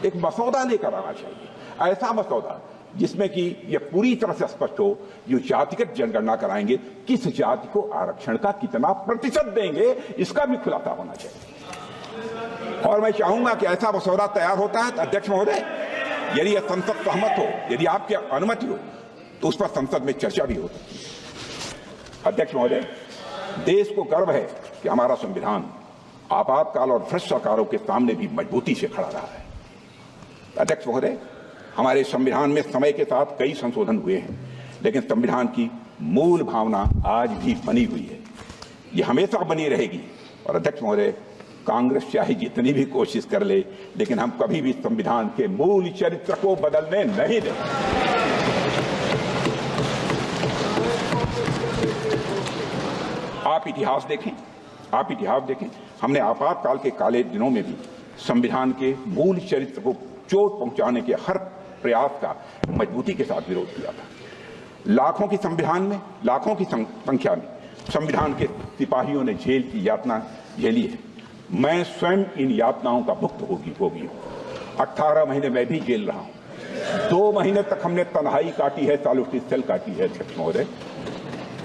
एक मसौदा लेकर आना चाहिए, ऐसा मसौदा जिसमें कि यह पूरी तरह से स्पष्ट हो, जो जातिगत जनगणना कराएंगे किस जाति को आरक्षण का कितना प्रतिशत देंगे, इसका भी खुलासा होना चाहिए। और मैं चाहूंगा कि ऐसा मसौदा तैयार होता है तो अध्यक्ष महोदय, यदि यह संसद सहमत हो, यदि आपकी अनुमति हो, तो उस पर संसद में चर्चा भी हो सकती है। अध्यक्ष महोदय, देश को गर्व है कि हमारा संविधान आपातकाल और भ्रष्ट सरकारों के सामने भी मजबूती से खड़ा रहा है। अध्यक्ष महोदय, हमारे संविधान में समय के साथ कई संशोधन हुए हैं, लेकिन संविधान की मूल भावना आज भी बनी हुई है, ये हमेशा बनी रहेगी। और अध्यक्ष महोदय, कांग्रेस चाहे जितनी भी कोशिश कर ले, लेकिन हम कभी भी संविधान के मूल चरित्र को बदलने नहीं देंगे। आप इतिहास देखें, हमने आपातकाल के काले दिनों में भी संविधान के मूल चरित्र को चोट पहुंचाने के हर प्रयास का मजबूती के साथ विरोध किया था। लाखों की संख्या में संविधान के सिपाहियों ने जेल की यातना झेली है। मैं स्वयं इन यातनाओं का भुक्त होगी हूं। 18 महीने मैं भी जेल रहा हूं। 2 महीने तक हमने तन्हाई काटी है, सॉलिटरी सेल काटी है। अध्यक्ष महोदय,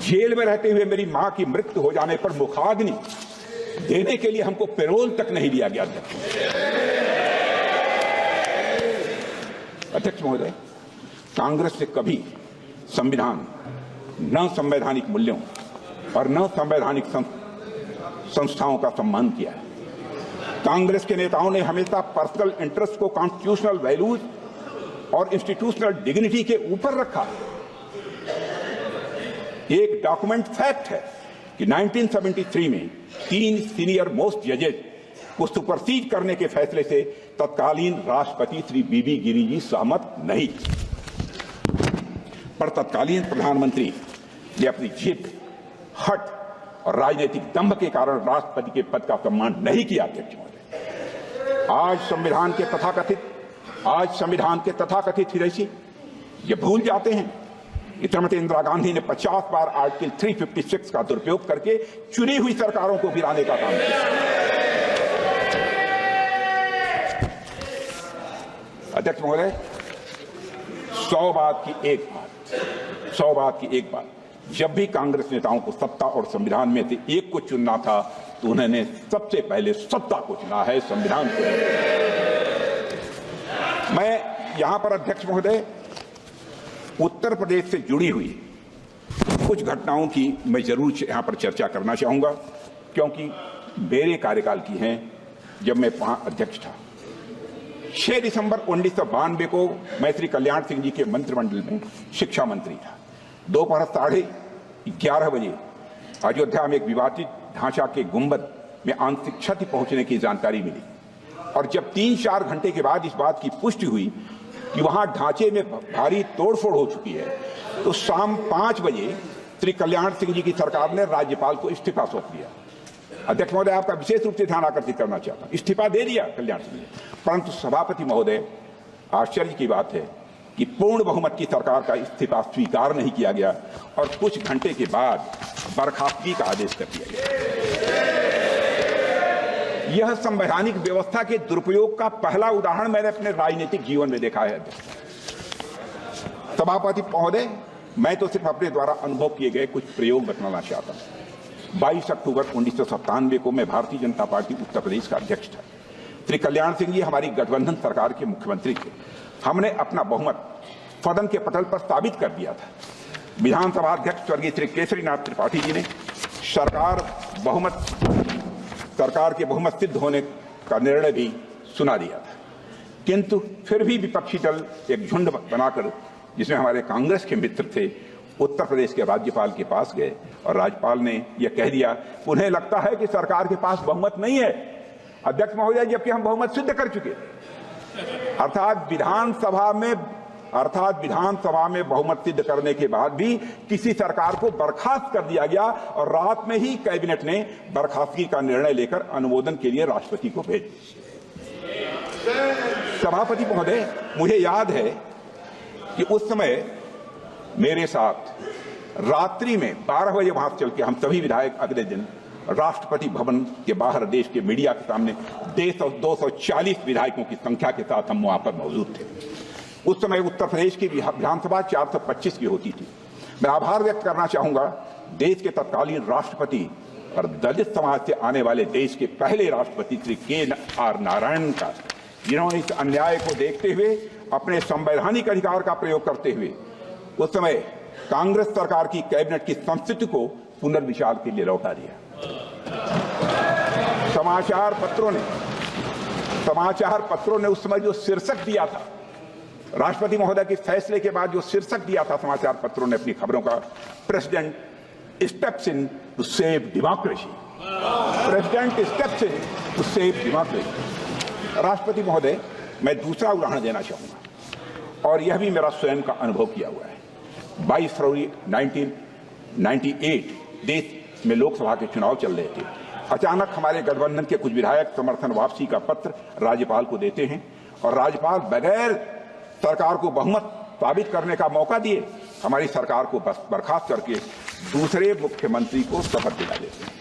जेल में रहते हुए मेरी मां की मृत्यु हो जाने पर मुखाग्नि देने के लिए हमको पेरोल तक नहीं दिया गया। अध्यक्ष महोदय, कांग्रेस ने कभी संविधान, न संवैधानिक मूल्यों और न संवैधानिक संस्थाओं का सम्मान किया है। कांग्रेस के नेताओं ने हमेशा पर्सनल इंटरेस्ट को कॉन्स्टिट्यूशनल वैल्यूज और इंस्टीट्यूशनल डिग्निटी के ऊपर रखा। एक डॉक्यूमेंट फैक्ट है कि 1973 में 3 सीनियर मोस्ट जजेज को सुपरसीड करने के फैसले से तत्कालीन राष्ट्रपति श्री बीबी गिरी जी सहमत नहीं थे, पर तत्कालीन प्रधानमंत्री ने अपनी जिद, हट और राजनीतिक दंभ के कारण राष्ट्रपति के पद का सम्मान नहीं किया। अध्यक्ष महोदय, आज संविधान के तथाकथित हितैषी ये भूल जाते हैं कि श्रीमती इंदिरा गांधी ने 50 बार आर्टिकल 356 का दुरुपयोग करके चुनी हुई सरकारों को गिराने का काम किया। अध्यक्ष महोदय, 100 बात की एक बात, जब भी कांग्रेस नेताओं को सत्ता और संविधान में से एक को चुनना था तो उन्होंने सबसे पहले सत्ता को चुना है, संविधान को। मैं यहां पर अध्यक्ष महोदय उत्तर प्रदेश से जुड़ी हुई कुछ घटनाओं की मैं जरूर यहां पर चर्चा करना चाहूंगा, क्योंकि मेरे कार्यकाल की हैं जब मैं वहां अध्यक्ष था। 6 दिसंबर 1992 को मैं श्री कल्याण सिंह जी के मंत्रिमंडल में शिक्षा मंत्री था। दोपहर 11:30 बजे अयोध्या में एक विवादित ढांचा के गुंबद में आंशिक क्षति पहुंचने की जानकारी मिली, और जब 3-4 घंटे के बाद इस बात की पुष्टि हुई कि वहां ढांचे में भारी तोड़फोड़ हो चुकी है, तो शाम 5 बजे श्री कल्याण सिंह जी की सरकार ने राज्यपाल को इस्तीफा सौंप दिया। अध्यक्ष महोदय, आपका विशेष रूप से ध्यान आकर्षित करना चाहता हूं, इस्तीफा दे दिया कल्याण सिंह ने, परंतु सभापति महोदय आश्चर्य की बात है कि पूर्ण बहुमत की सरकार का इस्तीफा स्वीकार नहीं किया गया और कुछ घंटे के बाद बर्खास्तगी का आदेश कर दिया गया। यह संवैधानिक व्यवस्था के दुरुपयोग का पहला उदाहरण मैंने अपने राजनीतिक जीवन में देखा है। सभापति महोदय, मैं तो सिर्फ अपने द्वारा अनुभव किए गए कुछ प्रयोग बताना चाहता हूं। 22 अक्टूबर 1997 को मैं भारतीय जनता पार्टी उत्तर प्रदेश का अध्यक्ष था। श्री कल्याण सिंह जी हमारी गठबंधन सरकार के मुख्यमंत्री थे। हमने अपना बहुमत सदन के पटल पर साबित कर दिया था। विधानसभा अध्यक्ष स्वर्गीय श्री केसरीनाथ त्रिपाठी जी ने सरकार के बहुमत सिद्ध होने का निर्णय भी सुना दिया था, किंतु फिर भी विपक्षी दल एक झुंड बनाकर, जिसमें हमारे कांग्रेस के मित्र थे, उत्तर प्रदेश के राज्यपाल के पास गए और राज्यपाल ने यह कह दिया, उन्हें लगता है कि सरकार के पास बहुमत नहीं है। अध्यक्ष महोदय, जबकि हम बहुमत सिद्ध कर चुके, अर्थात विधानसभा में बहुमत सिद्ध करने के बाद भी किसी सरकार को बर्खास्त कर दिया गया और रात में ही कैबिनेट ने बर्खास्तगी का निर्णय लेकर अनुमोदन के लिए राष्ट्रपति को भेज दिया। सभापति महोदय, मुझे याद है कि उस समय मेरे साथ रात्रि में 12 बजे वहां चल के हम सभी विधायक अगले दिन राष्ट्रपति भवन के बाहर देश के मीडिया के सामने 240 विधायकों की संख्या के साथ हम वहां पर मौजूद थे। उस समय उत्तर प्रदेश की विधानसभा 425 की होती थी। मैं आभार व्यक्त करना चाहूंगा देश के तत्कालीन राष्ट्रपति और दलित समाज से आने वाले देश के पहले राष्ट्रपति श्री KR नारायणन का, जिन्होंने इस अन्याय को देखते हुए अपने संवैधानिक अधिकार का प्रयोग करते हुए उस समय कांग्रेस सरकार की कैबिनेट की संस्कृति को पुनर्विचार के लिए लौटा दिया। समाचार पत्रों ने उस समय जो शीर्षक दिया था, राष्ट्रपति महोदय के फैसले के बाद जो शीर्षक दिया था समाचार पत्रों ने अपनी खबरों का, president steps in to save democracy, president steps in to save democracy. राष्ट्रपति महोदय, मैं दूसरा उदाहरण देना चाहूंगा और यह भी मेरा स्वयं का अनुभव किया हुआ है। 22 फरवरी 1998 देश में लोकसभा के चुनाव चल रहे थे। अचानक हमारे गठबंधन के कुछ विधायक समर्थन वापसी का पत्र राज्यपाल को देते हैं और राज्यपाल बगैर सरकार को बहुमत साबित करने का मौका दिए हमारी सरकार को बर्खास्त करके दूसरे मुख्यमंत्री को शपथ दिला देते हैं।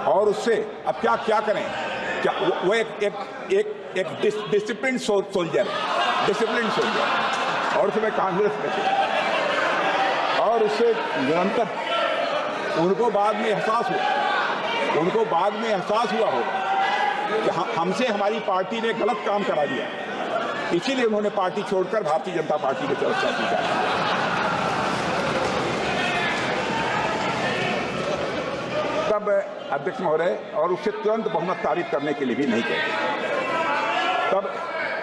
और उससे अब क्या करें, क्या वो एक डिसिप्लिन सोल्जर और उसमें कांग्रेस में थे और उससे निरंतर उनको बाद में एहसास हुआ होगा कि हमसे हमारी पार्टी ने गलत काम करा दिया, इसीलिए उन्होंने पार्टी छोड़कर भारतीय जनता पार्टी की तरफ से तब अध्यक्ष महोदय, और उससे तुरंत बहुमत साबित करने के लिए भी नहीं कहते।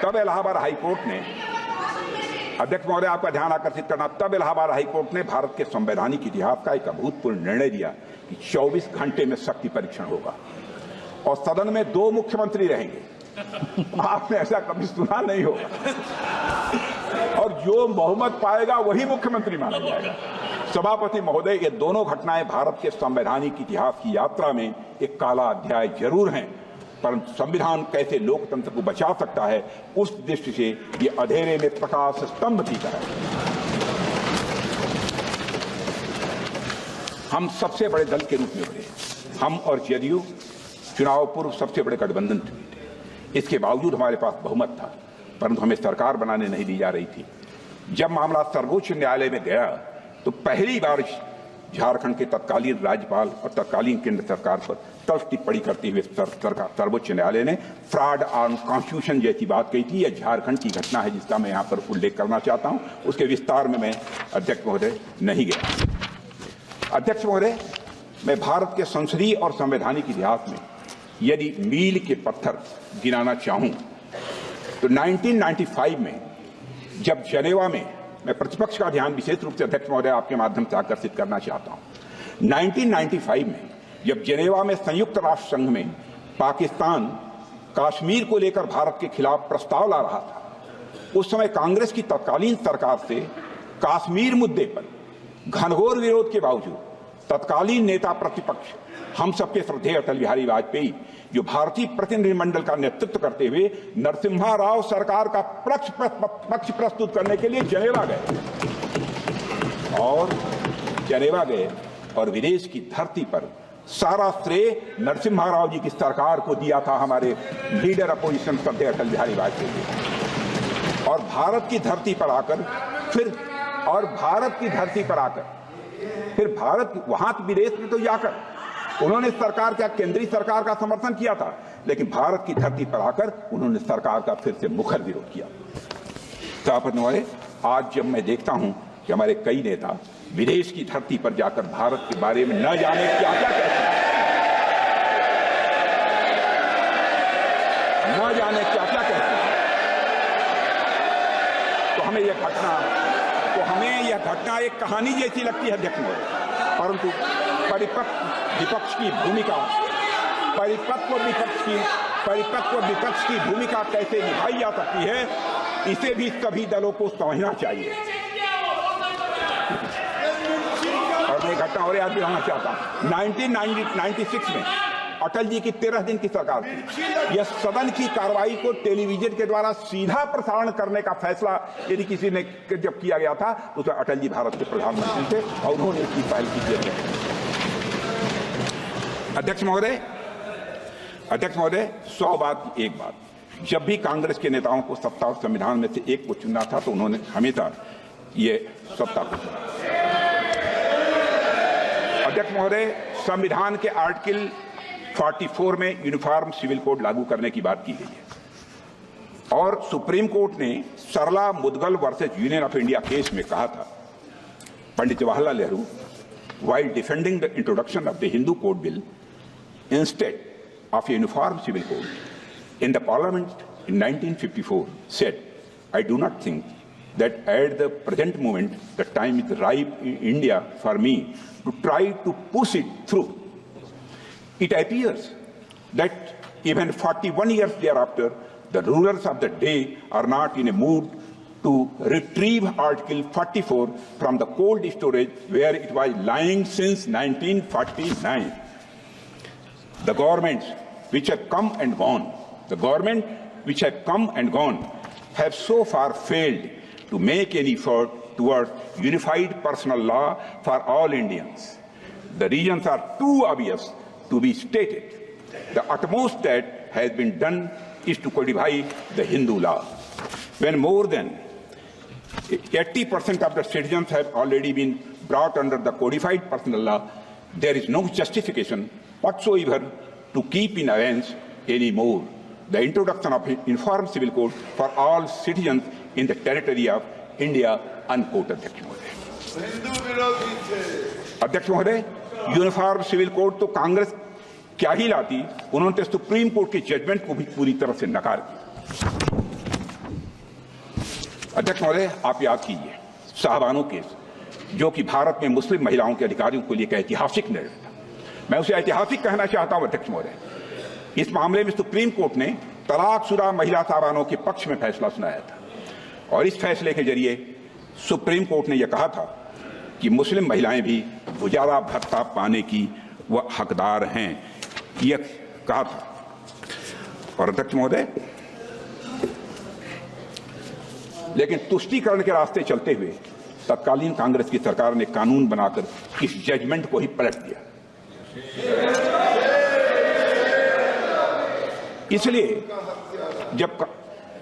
तब इलाहाबाद हाईकोर्ट ने, अध्यक्ष महोदय आपका ध्यान आकर्षित करना, तब इलाहाबाद हाईकोर्ट ने भारत के संवैधानिक इतिहास का एक अभूतपूर्व निर्णय दिया कि 24 घंटे में शक्ति परीक्षण होगा और सदन में 2 मुख्यमंत्री रहेंगे। आपने ऐसा कभी सुना नहीं होगा और जो बहुमत पाएगा वही मुख्यमंत्री माना जाएगा। सभापति महोदय, ये दोनों घटनाएं भारत के संवैधानिक इतिहास की यात्रा में एक काला अध्याय जरूर हैं, परंतु संविधान कैसे लोकतंत्र को बचा सकता है उस दृष्टि से ये अंधेरे में प्रकाश स्तंभ की तरह है। हम सबसे बड़े दल के रूप में उभरे, हम और जदयू चुनाव पूर्व सबसे बड़े गठबंधन थे। इसके बावजूद हमारे पास बहुमत था, परंतु हमें सरकार बनाने नहीं दी जा रही थी। जब मामला सर्वोच्च न्यायालय में गया तो पहली बार झारखंड के तत्कालीन राज्यपाल और तत्कालीन केंद्र सरकार पर तल्ख टिप्पणी करते हुए सर्वोच्च न्यायालय ने फ्रॉड ऑन कॉन्स्टिट्यूशन जैसी बात कही थी। यह झारखंड की घटना है जिसका मैं यहाँ पर उल्लेख करना चाहता हूँ। उसके विस्तार में मैं अध्यक्ष महोदय नहीं गया। अध्यक्ष महोदय, मैं भारत के संसदीय और संवैधानिक इतिहास में यदि मील के पत्थर गिनाना चाहूं तो 1995 में जब जनेवा में, मैं प्रतिपक्ष का ध्यान विशेष रूप से अध्यक्ष महोदय आपके माध्यम से आकर्षित करना चाहता हूं। 1995 में जब जनेवा में संयुक्त राष्ट्र संघ में पाकिस्तान कश्मीर को लेकर भारत के खिलाफ प्रस्ताव ला रहा था, उस समय कांग्रेस की तत्कालीन सरकार से कश्मीर मुद्दे पर घनघोर विरोध के बावजूद तत्कालीन नेता प्रतिपक्ष हम सबके श्रद्धेय अटल बिहारी वाजपेयी, जो भारतीय प्रतिनिधिमंडल का नेतृत्व करते हुए नरसिम्हा राव सरकार का पक्ष प्रस्तुत करने के लिए जनेवा गए और विदेश की धरती पर सारा श्रेय नरसिम्हा राव जी की सरकार को दिया था हमारे लीडर अपोजिशन श्रद्धेय अटल बिहारी वाजपेयी। और भारत की धरती पर आकर फिर भारत वहां विदेश में तो जाकर उन्होंने सरकार का, केंद्रीय सरकार का समर्थन किया था, लेकिन भारत की धरती पर आकर उन्होंने सरकार का फिर से मुखर विरोध किया। सभापति महोदय, आज जब मैं देखता हूं कि हमारे कई नेता विदेश की धरती पर जाकर भारत के बारे में न जाने क्या क्या कहते हैं, तो हमें यह घटना एक कहानी जैसी लगती है अध्यक्ष महोदय। परंतु परिपक्व विपक्ष की भूमिका कैसे निभाई जा सकती है, इसे भी सभी दलों को समझना चाहिए। और मैं घटना और याद दिलाना चाहता हूं, 1996 में अटल जी की 13 दिन की सरकार थी। यह सदन की कार्रवाई को टेलीविजन के द्वारा सीधा प्रसारण करने का फैसला यदि किसी ने जब किया गया था, तो उसमें अटल जी भारत के प्रधानमंत्री थे और उन्होंने इसकी पहल की थी। अध्यक्ष महोदय, 100 बात की एक बात, जब भी कांग्रेस के नेताओं को सत्ता और संविधान में से एक को चुनना था तो उन्होंने हमेशा ये सत्ता को चुना। अध्यक्ष महोदय, संविधान के आर्टिकल 44 में यूनिफॉर्म सिविल कोड लागू करने की बात की गई है और सुप्रीम कोर्ट ने Sarla Mudgal versus union of India case में कहा था, पंडित Jawaharlal Nehru while defending the introduction of the Hindu Code Bill instead of a uniform civil code in the Parliament in 1954 said, I do not think that at the present moment the time is ripe in India for me to try to push it through. It appears that even 41 years thereafter, the rulers of the day are not in a mood to retrieve Article 44 from the cold storage where it was lying since 1949. The governments which have come and gone, have so far failed to make any effort towards unified personal law for all Indians. The reasons are too obvious to be stated. The utmost that has been done is to codify the Hindu law. When more than 80% of the citizens have already been brought under the codified personal law, there is no justification whatsoever to keep in abeyance anymore the introduction of uniform civil code for all citizens in the territory of India, unquote. अध्यक्ष महोदय, uniform civil code तो कांग्रेस क्या ही लाती, उन्होंने तो supreme court के judgement को भी पूरी तरह से नकार दिया। अध्यक्ष महोदय, आप याद कीजिए साहबानो केस, जो कि भारत में मुस्लिम महिलाओं के अधिकारियों के लिए एक ऐतिहासिक निर्णय था। मैं उसे ऐतिहासिक कहना चाहता हूं अध्यक्ष महोदय। इस मामले में सुप्रीम कोर्ट ने तलाकशुदा महिला साहबानों के पक्ष में फैसला सुनाया था और इस फैसले के जरिए सुप्रीम कोर्ट ने यह कहा था कि मुस्लिम महिलाएं भी गुजारा भत्ता पाने की वह हकदार हैं, यह कहा था। और अध्यक्ष महोदय, लेकिन तुष्टीकरण के रास्ते चलते हुए तत्कालीन कांग्रेस की सरकार ने कानून बनाकर इस जजमेंट को ही पलट दिया।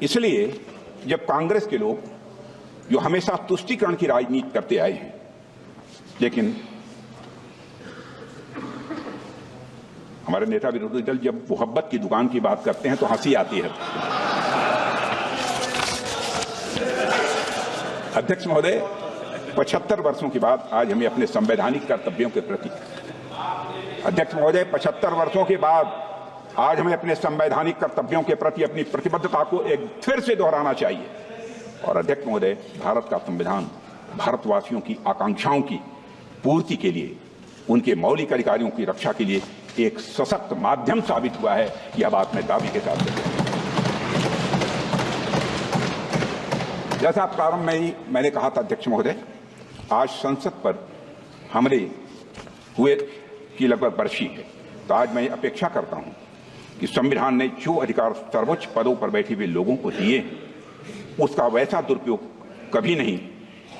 इसलिए जब कांग्रेस के लोग जो हमेशा तुष्टीकरण की राजनीति करते आए हैं, लेकिन हमारे नेता विरोधी दल जब मोहब्बत की दुकान की बात करते हैं तो हंसी आती है। अध्यक्ष महोदय, 75 वर्षों के बाद आज हमें अपने संवैधानिक कर्तव्यों के प्रति, अध्यक्ष महोदय 75 वर्षों के बाद आज हमें अपने संवैधानिक कर्तव्यों के प्रति अपनी प्रतिबद्धता को एक फिर से दोहराना चाहिए। और अध्यक्ष महोदय, भारत का संविधान भारतवासियों की आकांक्षाओं की पूर्ति के लिए, उनके मौलिक अधिकारों की रक्षा के लिए एक सशक्त माध्यम साबित हुआ है। यह बात मैं दावे के साथ कहता हूं। जैसा प्रारंभ में ही मैंने कहा था अध्यक्ष महोदय, आज संसद पर हमले हुए की लगभग बरसी है, तो आज मैं अपेक्षा करता हूं कि संविधान ने जो अधिकार सर्वोच्च पदों पर बैठे हुए लोगों को दिए उसका वैसा दुरुपयोग कभी नहीं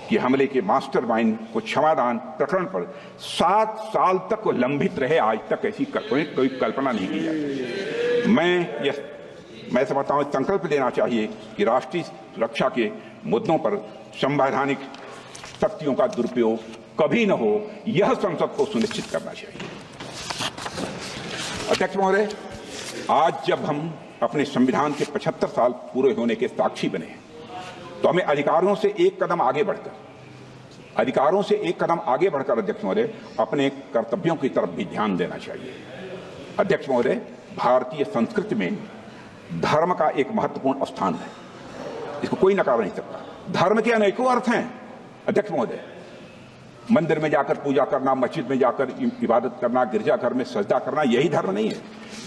कि हमले के मास्टरमाइंड को क्षमादान प्रकरण पर 7 साल तक लंबित रहे। आज तक ऐसी कोई कल्पना नहीं की जाती। मैं समझता हूं संकल्प लेना चाहिए कि राष्ट्रीय रक्षा के मुद्दों पर संवैधानिक शक्तियों का दुरुपयोग कभी न हो, यह संसद को सुनिश्चित करना चाहिए। अध्यक्ष महोदय, आज जब हम अपने संविधान के 75 साल पूरे होने के साक्षी बने हैं, तो हमें अधिकारों से एक कदम आगे बढ़कर अध्यक्ष महोदय अपने कर्तव्यों की तरफ भी ध्यान देना चाहिए। अध्यक्ष महोदय, भारतीय संस्कृति में धर्म का एक महत्वपूर्ण स्थान है, इसको कोई नकार नहीं सकता। धर्म के अनेकों अर्थ हैं अध्यक्ष महोदय। मंदिर में जाकर पूजा करना, मस्जिद में जाकर इबादत करना, गिरजाघर में सजदा करना, यही धर्म नहीं है।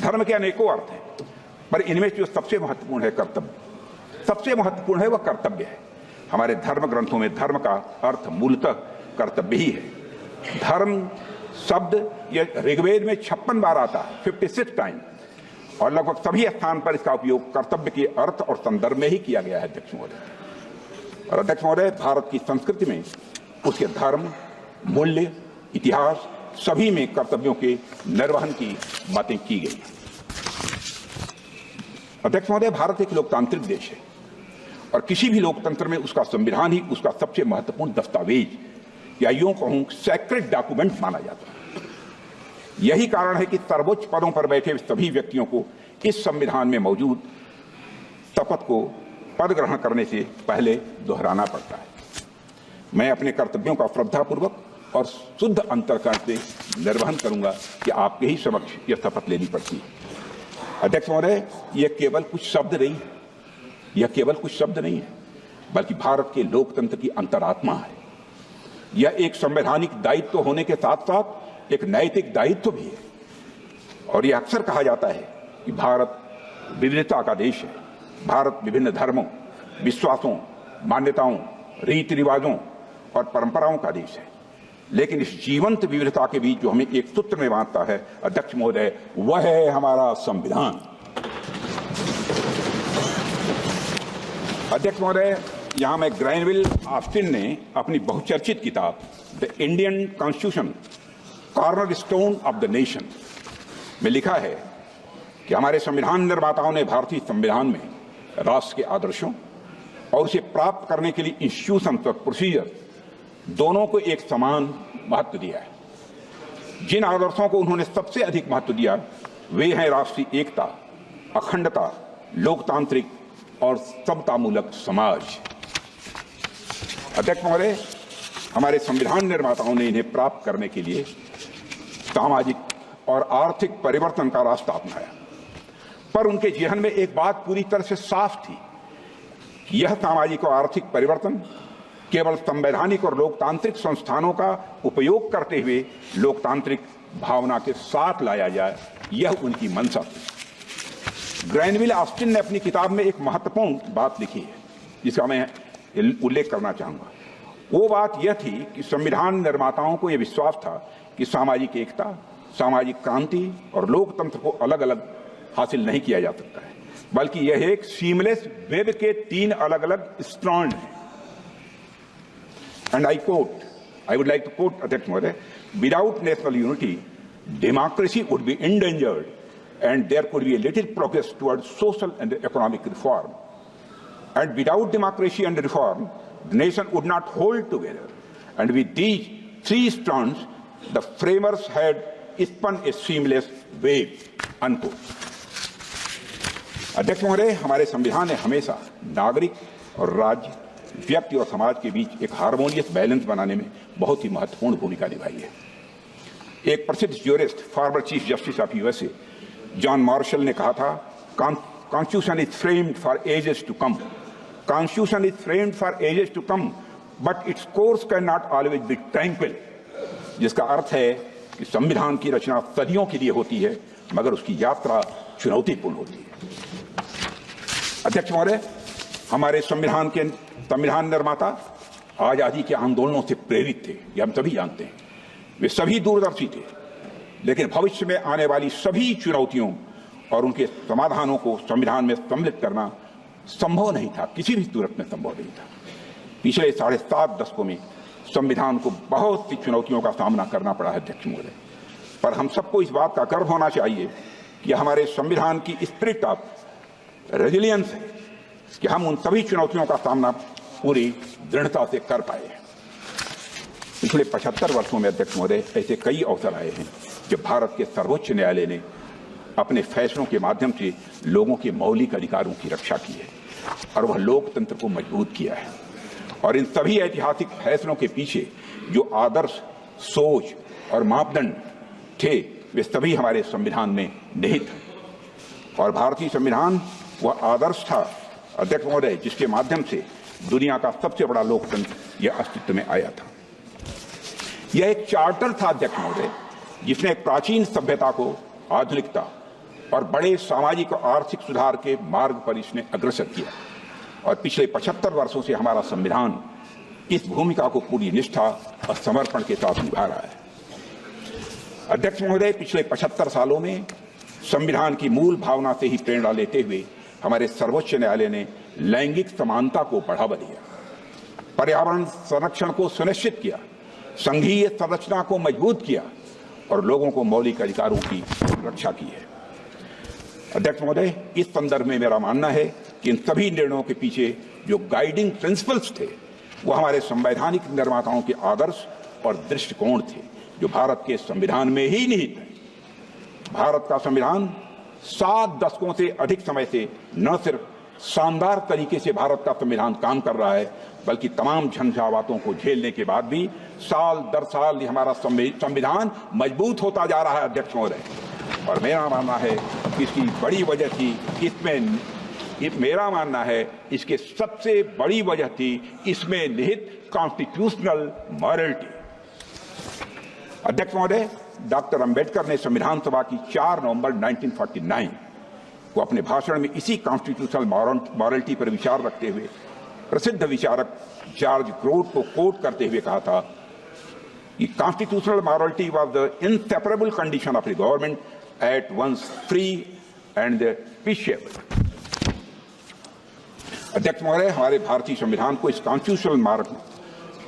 धर्म के अनेकों अर्थ हैं, पर इनमें जो सबसे महत्वपूर्ण है कर्तव्य, सबसे महत्वपूर्ण है वह कर्तव्य है। हमारे धर्म ग्रंथों में धर्म का अर्थ मूलतः कर्तव्य ही है। धर्म शब्द यह ऋग्वेद में 56 बार आता है, 56 टाइम, और लगभग सभी स्थान पर इसका उपयोग कर्तव्य के अर्थ और संदर्भ में ही किया गया है अध्यक्ष महोदय। और अध्यक्ष महोदय, भारत की संस्कृति में उसके धर्म, मूल्य, इतिहास सभी में कर्तव्यों के निर्वहन की बातें की गई। अध्यक्ष महोदय, भारत एक लोकतांत्रिक देश है और किसी भी लोकतंत्र में उसका संविधान ही उसका सबसे महत्वपूर्ण दस्तावेज या यूं कहूं सैक्रेड डॉक्यूमेंट माना जाता है। यही कारण है कि सर्वोच्च पदों पर बैठे सभी व्यक्तियों को इस संविधान में मौजूद शपथ को पद ग्रहण करने से पहले दोहराना पड़ता है। मैं अपने कर्तव्यों का श्रद्धापूर्वक और शुद्ध अंतःकरण से निर्वहन करूंगा कि आपके ही समक्ष यह शपथ लेनी पड़ती है। अध्यक्ष महोदय, यह केवल कुछ शब्द नहीं है, बल्कि भारत के लोकतंत्र की अंतरात्मा है। यह एक संवैधानिक दायित्व होने के साथ साथ एक नैतिक दायित्व भी है। और यह अक्सर कहा जाता है कि भारत विविधता का देश है। भारत विभिन्न धर्मों, विश्वासों, मान्यताओं, रीति रिवाजों और परंपराओं का देश है। लेकिन इस जीवंत विविधता के बीच जो हमें एक सूत्र में बांधता है अध्यक्ष महोदय, वह है हमारा संविधान। अध्यक्ष महोदय, यहां मैं ग्रैनविल ऑस्टिन ने अपनी बहुचर्चित किताब the Indian constitution cornerstone of the nation में लिखा है कि हमारे संविधान निर्माताओं ने भारतीय संविधान में राष्ट्र के आदर्शों और उसे प्राप्त करने के लिए इंस्टीट्यूशंस और प्रोसीजर दोनों को एक समान महत्व दिया है। जिन आदर्शों को उन्होंने सबसे अधिक महत्व दिया वे हैं राष्ट्रीय एकता, अखंडता, लोकतांत्रिक और समतामूलक समाज। अध्यक्ष महोदय, हमारे संविधान निर्माताओं ने इन्हें प्राप्त करने के लिए सामाजिक और आर्थिक परिवर्तन का रास्ता अपनाया, पर उनके जेहन में एक बात पूरी तरह से साफ थी कि यह सामाजिक और आर्थिक परिवर्तन केवल संवैधानिक और लोकतांत्रिक संस्थानों का उपयोग करते हुए लोकतांत्रिक भावना के साथ लाया जाए, यह उनकी मंशा थी। ग्रैनविल ऑस्टिन ने अपनी किताब में एक महत्वपूर्ण बात लिखी है जिसका मैं उल्लेख करना चाहूंगा। वो बात यह थी कि संविधान निर्माताओं को यह विश्वास था कि सामाजिक एकता, सामाजिक क्रांति और लोकतंत्र को अलग अलग हासिल नहीं किया जा सकता है, बल्कि यह एक सीमलेस वेब के 3 अलग अलग स्ट्रैंड हैं। And I would like to quote Adhyaksh Mahoday, without national unity, democracy would be endangered and there could be a little progress towards social and economic reform. And without democracy and reform, the nation would not hold together. And with these three strands, the framers had spun a seamless wave. Unquote. अध्यक्ष महोदय, हमारे संविधान ने हमेशा नागरिक और राज्य, व्यक्ति और समाज के बीच एक हार्मोनियस बैलेंस बनाने में बहुत ही महत्वपूर्ण भूमिका निभाई है। एक प्रसिद्ध jurist, former chief justice of USA John Marshall ने कहा था, constitution is framed for ages to come, constitution is framed for ages to come, but its course can not always be tranquil. जिसका अर्थ है कि संविधान की रचना सदियों के लिए होती है, मगर उसकी यात्रा चुनौतीपूर्ण होती है। अध्यक्ष महोदय, हमारे संविधान निर्माता आजादी के आंदोलनों से प्रेरित थे, ये हम सभी जानते हैं। वे सभी दूरदर्शी थे, लेकिन भविष्य में आने वाली सभी चुनौतियों और उनके समाधानों को संविधान में सम्मिलित करना संभव नहीं था, किसी भी सूरत में संभव नहीं था। पिछले 7.5 दशकों में संविधान को बहुत सी चुनौतियों का सामना करना पड़ा है अध्यक्ष महोदय, पर हम सबको इस बात का गर्व होना चाहिए कि हमारे संविधान की स्पिरिट ऑफ रेजिलियंस है कि हम उन सभी चुनौतियों का सामना पूरी दृढ़ता से कर पाए हैं। पिछले 75 वर्षों में अध्यक्ष महोदय ऐसे कई अवसर आए हैं जब भारत के सर्वोच्च न्यायालय ने अपने फैसलों के माध्यम से लोगों के मौलिक अधिकारों की रक्षा की है और वह लोकतंत्र को मजबूत किया है। और इन सभी ऐतिहासिक फैसलों के पीछे जो आदर्श, सोच और मापदंड थे, वे सभी हमारे संविधान में निहित हैं। और भारतीय संविधान वह आदर्श था अध्यक्ष महोदय जिसके माध्यम से दुनिया का सबसे बड़ा लोकतंत्र यह अस्तित्व में आया था। यह एक चार्टर था अध्यक्ष महोदय जिसने एक प्राचीन सभ्यता को आधुनिकता और बड़े सामाजिक और आर्थिक सुधार के मार्ग पर इसने अग्रसर किया। और पिछले 75 वर्षों से हमारा संविधान इस भूमिका को पूरी निष्ठा और समर्पण के साथ निभा रहा है। अध्यक्ष महोदय, पिछले 75 सालों में संविधान की मूल भावना से ही प्रेरणा लेते हुए हमारे सर्वोच्च न्यायालय ने लैंगिक समानता को बढ़ावा दिया, पर्यावरण संरक्षण को सुनिश्चित किया, संघीय संरचना को मजबूत किया और लोगों को मौलिक अधिकारों की रक्षा की है। अध्यक्ष महोदय, इस संदर्भ में मेरा मानना है कि इन सभी निर्णयों के पीछे जो गाइडिंग प्रिंसिपल्स थे वो हमारे संवैधानिक निर्माताओं के आदर्श और दृष्टिकोण थे जो भारत के संविधान में ही निहित है। भारत का संविधान 7 दशकों से अधिक समय से न सिर्फ शानदार तरीके से भारत का संविधान काम कर रहा है, बल्कि तमाम झंझावातों को झेलने के बाद भी साल दर साल हमारा संविधान मजबूत होता जा रहा है अध्यक्ष महोदय। और मेरा मानना है कि इसकी बड़ी वजह थी इसके सबसे बड़ी वजह थी इसमें निहित कॉन्स्टिट्यूशनल मॉरलिटी। अध्यक्ष महोदय, डॉक्टर अंबेडकर ने संविधान सभा की 4 नवंबर 1949 को अपने भाषण में इसी कॉन्स्टिट्यूशनल मॉरलिटी पर विचार रखते हुए प्रसिद्ध विचारक जॉर्ज ग्रोथ को कोट करते हुए कहा था कि constitutional morality was the inseparable condition of the government at once free and peaceful. अध्यक्ष महोदय, हमारे भारतीय संविधान को इस कॉन्स्टिट्यूशनल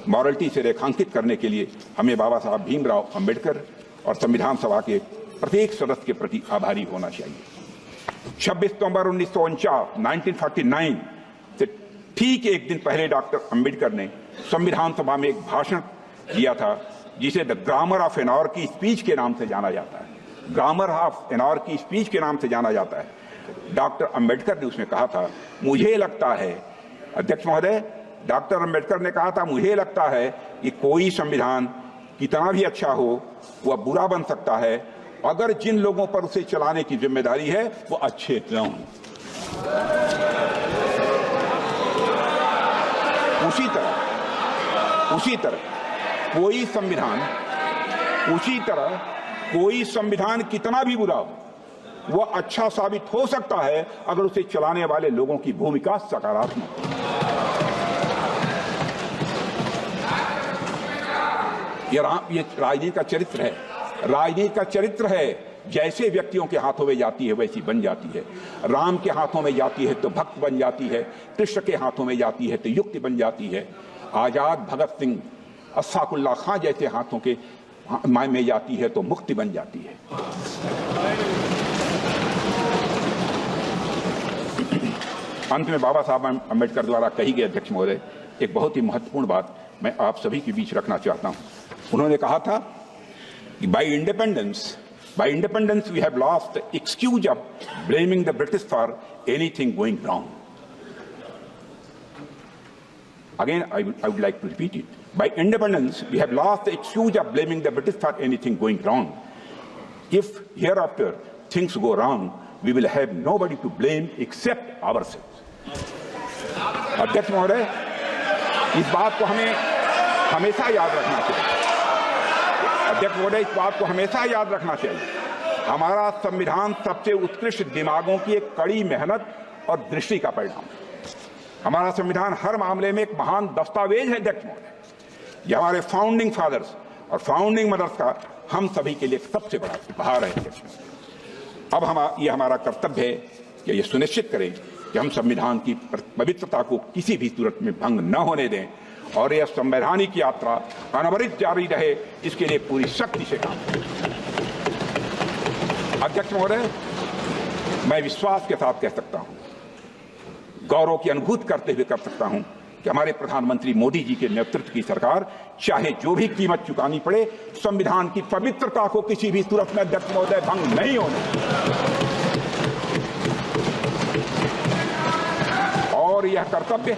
मॉरलिटी से रेखांकित करने के लिए हमें बाबा साहब भीमराव अंबेडकर और संविधान सभा के प्रत्येक सदस्य के प्रति आभारी होना चाहिए। 26 नवंबर 1949 से ठीक एक दिन पहले डॉक्टर अंबेडकर ने संविधान सभा में एक भाषण दिया था जिसे द ग्रामर ऑफ एनॉर्की स्पीच के नाम से जाना जाता है। ग्रामर ऑफ एनॉर्की स्पीच के नाम से जाना जाता है। डॉक्टर अंबेडकर ने उसमें कहा था, मुझे लगता है अध्यक्ष महोदय, डॉक्टर अंबेडकर ने कहा था, मुझे लगता है कि कोई संविधान कितना भी अच्छा हो वह बुरा बन सकता है अगर जिन लोगों पर उसे चलाने की जिम्मेदारी है वो अच्छे न हों। उसी तरह कोई संविधान कितना भी बुरा हो वह अच्छा साबित हो सकता है अगर उसे चलाने वाले लोगों की भूमिका सकारात्मक हो। ये राजनीति का चरित्र है। राजनीति का चरित्र है, जैसे व्यक्तियों के हाथों में जाती है वैसी बन जाती है। राम के हाथों में जाती है तो भक्त बन जाती है, कृष्ण के हाथों में जाती है तो युक्ति बन जाती है, आजाद भगत सिंह, अशफाकुल्लाह खां जैसे हाथों के में जाती है तो मुक्ति बन जाती है। अंत में बाबा साहब अम्बेडकर द्वारा कही गई अध्यक्ष महोदय एक बहुत ही महत्वपूर्ण बात मैं आप सभी के बीच रखना चाहता हूं। उन्होंने कहा था कि by independence we have lost the excuse of blaming the British for anything going wrong. Again, I would like to repeat it. By independence, we have lost the excuse of blaming the British for anything going wrong. If hereafter things go wrong, we will have nobody to blame except ourselves. अध्यक्ष महोदय, इस बात को हमें हमेशा याद रखना चाहिए। अध्यक्ष महोदय, इस बात को हमेशा याद रखना चाहिए। हमारा संविधान सबसे उत्कृष्ट दिमागों की एक कड़ी मेहनत और दृष्टि का परिणाम है। हमारा संविधान हर मामले में एक महान दस्तावेज है अध्यक्ष महोदय। यह हमारे फाउंडिंग फादर्स और फाउंडिंग मदर्स का हम सभी के लिए सबसे बड़ा उपहार है अध्यक्ष महोदय। अब यह हमारा कर्तव्य है कि यह सुनिश्चित करें कि हम संविधान की पवित्रता को किसी भी सूरत में भंग न होने दें और यह संवैधानिक यात्रा अनवरत जारी रहे, इसके लिए पूरी शक्ति से काम करें। अध्यक्ष महोदय, मैं विश्वास के साथ कह सकता हूं, गौरव की अनुभूति करते हुए कर सकता हूं कि हमारे प्रधानमंत्री मोदी जी के नेतृत्व की सरकार चाहे जो भी कीमत चुकानी पड़े, संविधान की पवित्रता को किसी भी सूरत में अध्यक्ष महोदय भंग नहीं होने, और यह कर्तव्य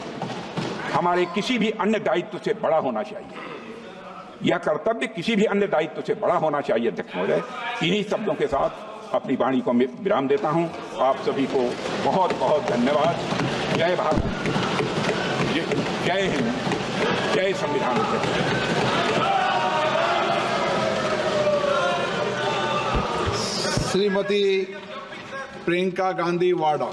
हमारे किसी भी अन्य दायित्व से बड़ा होना चाहिए। यह कर्तव्य किसी भी अन्य दायित्व से बड़ा होना चाहिए अध्यक्ष महोदय। इन्हीं शब्दों के साथ अपनी वाणी को विराम देता हूं। आप सभी को बहुत बहुत धन्यवाद। जय भारत, जय हिंद, जय संविधान। श्रीमती प्रियंका गांधी वाड्रा।